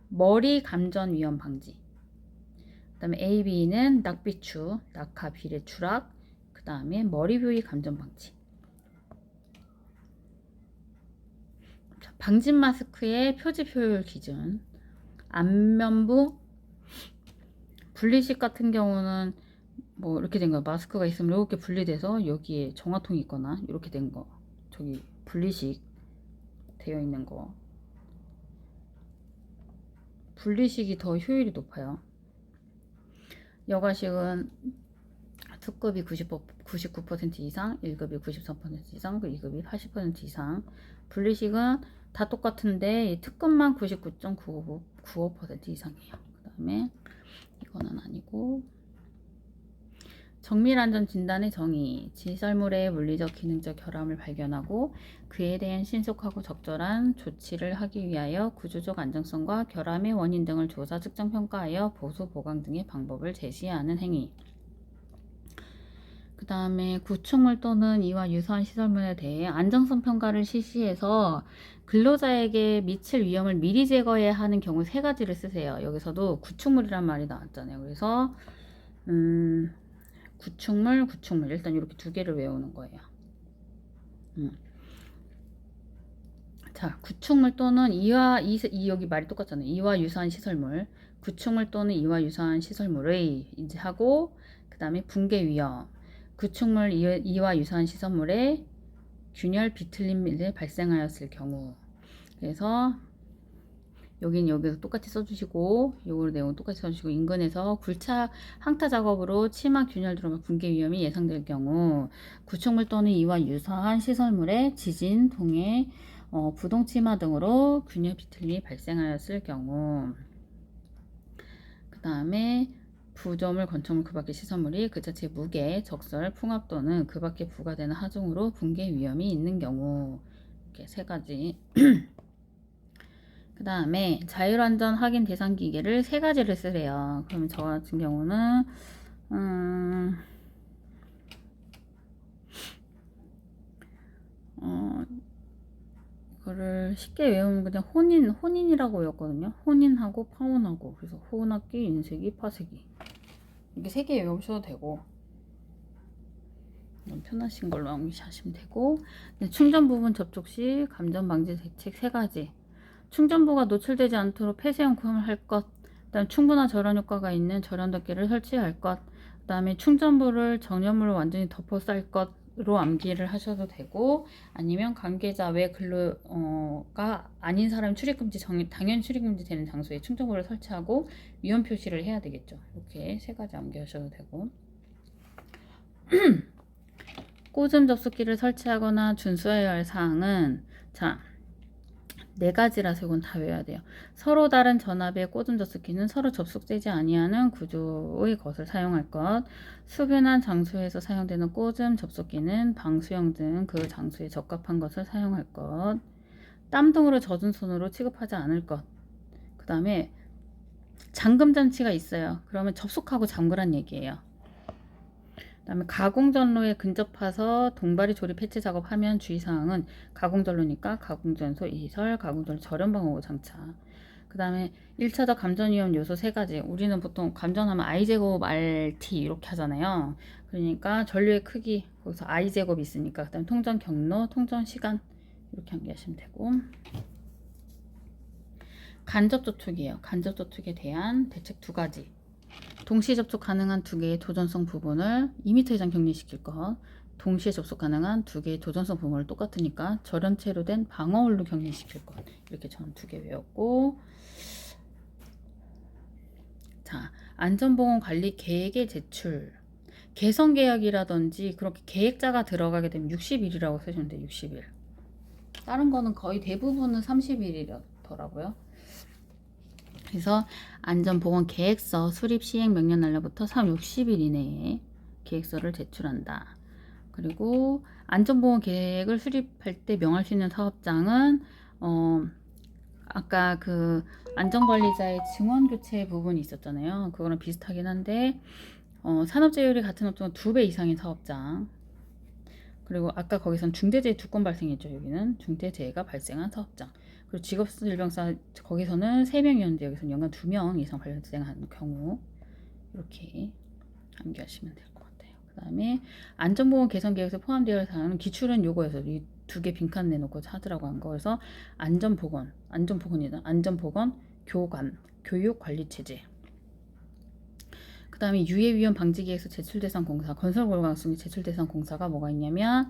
Speaker 1: 머리 감전 위험 방지. 그 다음에 AB는 낙비추, 낙하 비례 추락, 그 다음에 머리 부위 감전 방지. 방진 마스크의 표지 효율 기준. 안면부 분리식 같은 경우는 뭐 이렇게 된 거 마스크가 있으면 이렇게 분리돼서 여기에 정화통이 있거나 이렇게 된 거 저기 분리식 되어 있는 거 분리식이 더 효율이 높아요. 여가식은 특급이 99% 이상, 1급이 93% 이상, 2급이 80% 이상. 분리식은 다 똑같은데 특급만 99.95% 이상이에요. 그 다음에 이거는 아니고 정밀안전 진단의 정의, 시설물의 물리적 기능적 결함을 발견하고 그에 대한 신속하고 적절한 조치를 하기 위하여 구조적 안정성과 결함의 원인 등을 조사, 측정, 평가하여 보수, 보강 등의 방법을 제시하는 행위. 그 그 다음에 구축물 또는 이와 유사한 시설물에 대해 안정성 평가를 실시해서 근로자에게 미칠 위험을 미리 제거해야 하는 경우 세 가지를 쓰세요. 여기서도 구축물이란 말이 나왔잖아요. 그래서 구축물 일단 이렇게 두 개를 외우는 거예요. 자, 구축물 또는 여기 말이 똑같잖아요. 이와 유사한 시설물, 구축물 또는 이와 유사한 시설물의 이제 하고 그 다음에 붕괴 위험, 구축물 이와 유사한 시설물에 균열 비틀림이 발생하였을 경우. 그래서 여기서 똑같이 써주시고 요거 내용은 똑같이 써주시고 인근에서 굴착 항타 작업으로 치마 균열 들어가 붕괴 위험이 예상될 경우 구축물 또는 이와 유사한 시설물에 지진, 동해, 부동 치마 등으로 균열 비틀림이 발생하였을 경우 그 다음에 부조물, 건축물, 그 밖의 시설물이 그 자체의 무게, 적설, 풍압 또는 그 밖에 부과되는 하중으로 붕괴 위험이 있는 경우 이렇게 세 가지 그 다음에 자율안전 확인 대상 기계를 세 가지를 쓰래요. 그러면 저 같은 경우는 이거를 쉽게 외우면 그냥 혼인이라고 외웠거든요. 혼인하고 파혼하고 그래서 혼합기, 인쇄기, 파쇄기 이게 세 개 외우셔도 되고 편하신 걸로 암기하시면 되고 충전 부분 접촉 시 감전 방지 대책 세 가지 충전부가 노출되지 않도록 폐쇄형 구성을 할 것, 그다음 충분한 절연 효과가 있는 절연 덮개를 설치할 것, 그다음에 충전부를 정렬물로 완전히 덮어 쌀 것으로 암기를 하셔도 되고, 아니면 관계자 외 근로가 아닌 사람 출입금지 당연히 출입금지 되는 장소에 충전부를 설치하고 위험 표시를 해야 되겠죠. 이렇게 세 가지 암기하셔도 되고. 꽂음 접속기를 설치하거나 준수해야 할 사항은 자. 네 가지라서 이건 다 외워야 돼요. 서로 다른 전압의 꽂은 접속기는 서로 접속되지 아니하는 구조의 것을 사용할 것. 수변한 장소에서 사용되는 꽂음 접속기는 방수형 등 그 장소에 적합한 것을 사용할 것. 땀 등으로 젖은 손으로 취급하지 않을 것. 그 다음에 잠금 장치가 있어요. 그러면 접속하고 잠그란 얘기예요. 그 다음에 가공전로에 근접해서 동바리 조립 해체 작업하면 주의사항은 가공전로니까 가공전소 이설, 가공전로 절연방어구 장착. 그 다음에 1차적 감전위험 요소 세 가지. 우리는 보통 감전하면 I제곱 RT 이렇게 하잖아요. 그러니까 전류의 크기, 거기서 I제곱이 있으니까. 그 다음에 통전 경로, 통전 시간 이렇게 암기하시면 되고. 간접 저촉이에요. 간접 저촉에 대한 대책 두 가지. 동시에 접속 가능한 두 개의 도전성 부분을 2m 이상 격리시킬 것. 동시에 접속 가능한 두 개의 도전성 부분을 똑같으니까 절연체로 된 방어홀로 격리시킬 것. 이렇게 저는 두 개 외웠고. 자, 안전보건 관리 계획의 제출. 개선 계약이라든지 그렇게 계획자가 들어가게 되면 60일이라고 쓰시면 돼요. 60일. 다른 거는 거의 대부분은 30일이더라고요. 그래서 안전보건 계획서 수립 시행 명령 날로부터 60일 이내에 계획서를 제출한다. 그리고 안전보건 계획을 수립할 때 명할 수 있는 사업장은 아까 그 안전관리자의 증원 교체 부분이 있었잖아요. 그거랑 비슷하긴 한데 산업재해율이 같은 업종은 2배 이상인 사업장. 그리고 아까 거기선 중대재해 2건 발생했죠. 여기는 중대재해가 발생한 사업장. 그리고 직업질병사 거기서는 3명이었는데 여기서는 연간 2명 이상 발생하는 경우 이렇게 암기하시면 될 것 같아요. 그 다음에 안전보건 개선 계획에서 포함되어 사항은 기출은 요거여서 이 두 개 빈칸 내놓고 하더라고 한 거. 그래서 안전보건이다. 안전보건 교관 교육 관리 체제. 그 다음에 유해위험 방지계획서 제출대상 공사, 건설골강수기 제출대상 공사가 뭐가 있냐면,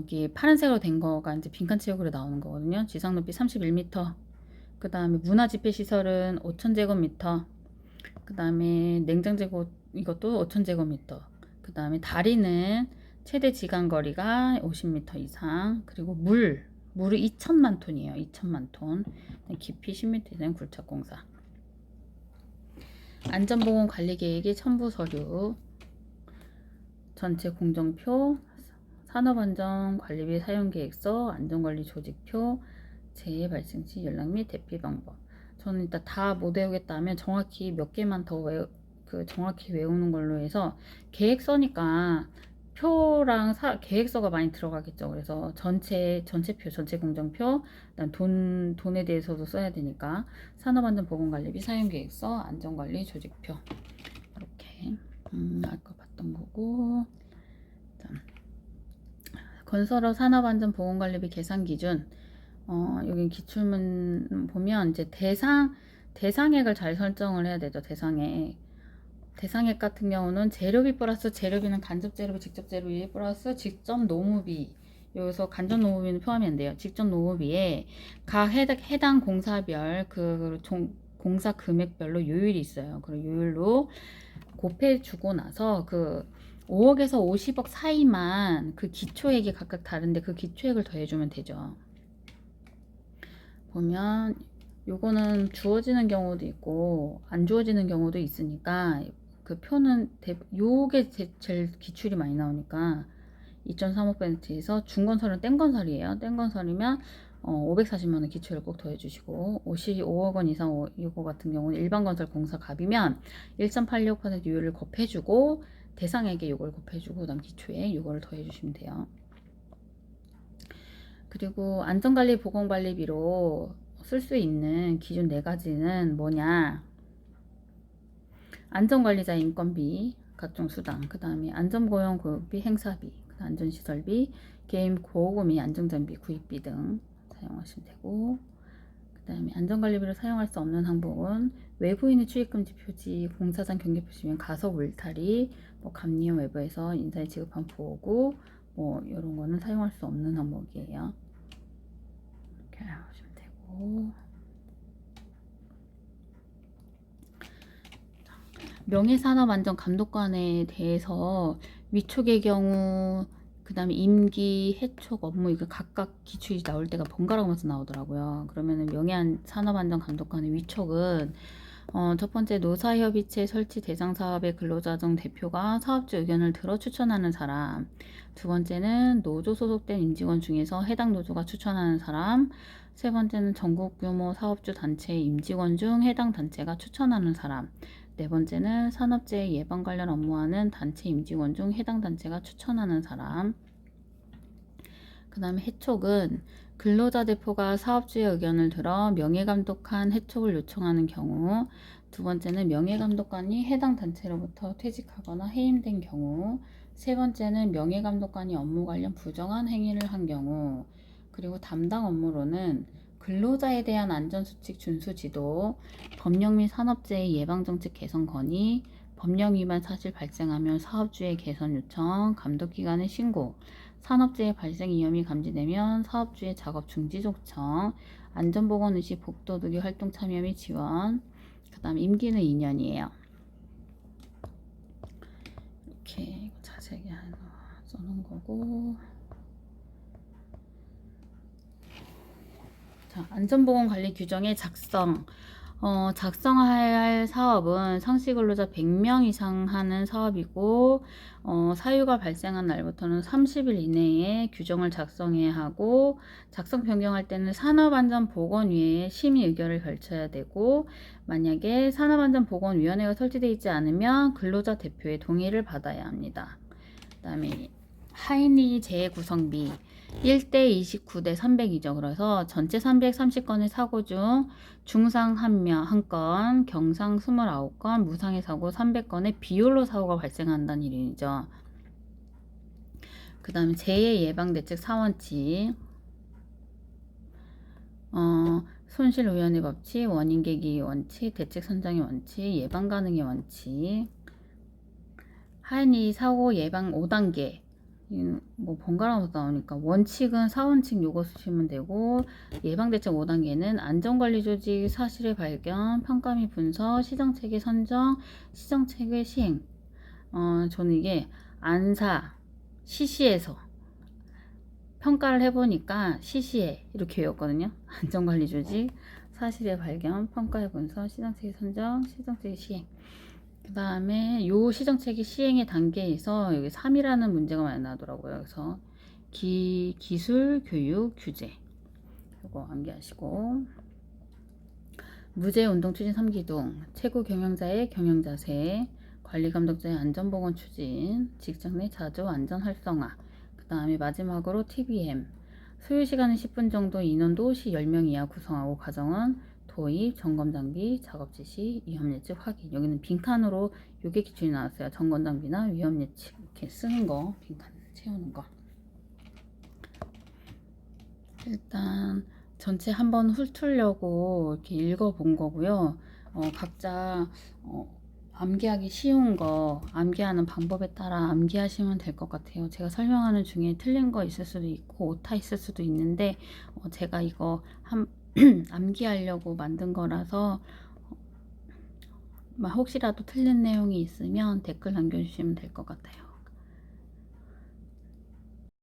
Speaker 1: 이게 파란색으로 된 거가 이제 빈칸 채우기로 나오는 거거든요. 지상 높이 31m. 그 다음에 문화집회시설은 5,000제곱미터. 그 다음에 냉장제곱, 이것도 5,000제곱미터. 그 다음에 다리는 최대 지간거리가 50m 이상. 그리고 물이 2,000만 톤이에요. 2,000만 톤. 깊이 10m 이상 굴착공사. 안전보건 관리계획의 첨부 서류, 전체 공정표, 산업안전 관리비 사용계획서, 안전관리 조직표, 재해 발생 시 연락 및 대피 방법. 저는 일단 다 못 외우겠다 하면 정확히 몇 개만 더 정확히 외우는 걸로 해서 계획서니까 표랑 계획서가 많이 들어가겠죠. 그래서 전체표, 전체 공정표, 그다음 돈에 대해서도 써야 되니까 산업안전보건관리비 사용계획서, 안전관리 조직표 이렇게 아까 봤던 거고. 건설업 산업안전보건관리비 계산기준. 여기 기출문 보면 이제 대상액을 잘 설정을 해야 되죠. 대상액 같은 경우는 재료비 플러스 재료비는 간접 재료비, 직접 재료비 플러스 직접 노무비. 여기서 간접 노무비는 포함이 안 돼요. 직접 노무비에 각 해당 공사별 공사 금액별로 요율이 있어요. 그 요율로 곱해주고 나서 5억에서 50억 사이만 그 기초액이 각각 다른데 그 기초액을 더해주면 되죠. 보면 요거는 주어지는 경우도 있고 안 주어지는 경우도 있으니까 그 표는 요게 제일 기출이 많이 나오니까 2.35%에서 중건설은 땡건설이에요. 땡건설이면 540만원 기초를 꼭 더해주시고 55억 원 이상 이거 같은 경우는 일반건설 공사갑이면 1.86% 요율을 곱해주고 대상액에 요걸 곱해주고 그다음 기초에 요거를 더해주시면 돼요. 그리고 안전관리 보건관리비로 쓸 수 있는 기준 4가지는 뭐냐? 안전관리자 인건비, 각종 수당, 그 다음에 안전고용교육비, 행사비, 안전시설비, 개인 보호구 및 안전장비 구입비 등 사용하시면 되고, 그 다음에 안전관리비를 사용할 수 없는 항목은 외부인의 출입금지 표지, 공사장 경계 표시 및 가석 울타리, 감리용 외부에서 인사에 지급한 보호구, 이런 거는 사용할 수 없는 항목이에요. 이렇게 하시면 되고, 명예산업안전감독관에 대해서 위촉의 경우, 그 다음에 임기, 해촉, 업무 이거 각각 기출이 나올 때가 번갈아가면서 나오더라고요. 그러면은 명예산업안전감독관의 위촉은 첫 번째 노사협의체 설치 대상 사업의 근로자 중 대표가 사업주 의견을 들어 추천하는 사람. 두 번째는 노조 소속된 임직원 중에서 해당 노조가 추천하는 사람. 세 번째는 전국 규모 사업주 단체 임직원 중 해당 단체가 추천하는 사람. 네 번째는 산업재해 예방 관련 업무하는 단체 임직원 중 해당 단체가 추천하는 사람. 그 다음에 해촉은 근로자 대표가 사업주의 의견을 들어 명예감독관 해촉을 요청하는 경우. 두 번째는 명예감독관이 해당 단체로부터 퇴직하거나 해임된 경우. 세 번째는 명예감독관이 업무 관련 부정한 행위를 한 경우. 그리고 담당 업무로는 근로자에 대한 안전수칙 준수 지도, 법령 및 산업재해 예방정책 개선 건의, 법령 위반 사실 발생하면 사업주의 개선 요청, 감독기관의 신고, 산업재해 발생 위험이 감지되면 사업주의 작업 중지 요청, 안전보건의식 복도둑이 활동 참여 및 지원, 그 다음 임기는 2년이에요. 이렇게 자세하게 써놓은 거고. 자, 안전보건관리 규정의 작성. 작성해야 할 사업은 상시근로자 100명 이상 하는 사업이고, 사유가 발생한 날부터는 30일 이내에 규정을 작성해야 하고, 작성 변경할 때는 산업안전보건위에 심의 의결을 거쳐야 되고, 만약에 산업안전보건위원회가 설치되어 있지 않으면 근로자 대표의 동의를 받아야 합니다. 그 다음에 하인리 재구성비 1대 29대 300이죠. 그래서 전체 330건의 사고 중 중상 1건, 경상 29건, 무상의 사고 300건의 비율로 사고가 발생한다는 일이죠. 그 다음에 재해 예방 대책 4원칙, 손실위원회 법칙, 원인 계기 원칙, 대책 선정의 원칙, 예방 가능의 원칙, 하인리 사고 예방 5단계. 번갈아가면서 나오니까 원칙은 4원칙 요거 쓰시면 되고, 예방대책 5단계는 안전관리 조직 사실의 발견, 평가 및 분석, 시정체계 선정, 시정체계 시행. 저는 이게 안사, 시시에서 평가를 해보니까 시시에 이렇게 외웠거든요. 안전관리 조직 사실의 발견, 평가의 분석, 시정체계 선정, 시정체계 시행. 그 다음에 요 시정체계 시행의 단계에서 여기 3이라는 문제가 많이 나더라고요. 그래서 기술, 교육, 규제 이거 암기하시고, 무죄 운동 추진 3기둥, 최고 경영자의 경영자세, 관리감독자의 안전보건 추진, 직장 내 자주 안전 활성화, 그 다음에 마지막으로 TBM, 소요시간은 10분 정도, 인원도 시 10명 이하 구성하고, 과정은 도입, 점검장비, 작업지시, 위험예측 확인. 여기는 빈칸으로 요게 기준이 나왔어요. 점검장비나 위험예측 이렇게 쓰는 거, 빈칸 채우는 거. 일단 전체 한번 훑으려고 이렇게 읽어본 거고요. 각자 암기하기 쉬운 거, 암기하는 방법에 따라 암기하시면 될 것 같아요. 제가 설명하는 중에 틀린 거 있을 수도 있고 오타 있을 수도 있는데 제가 이거 암기하려고 만든 거라서 혹시라도 틀린 내용이 있으면 댓글 남겨주시면 될 것 같아요.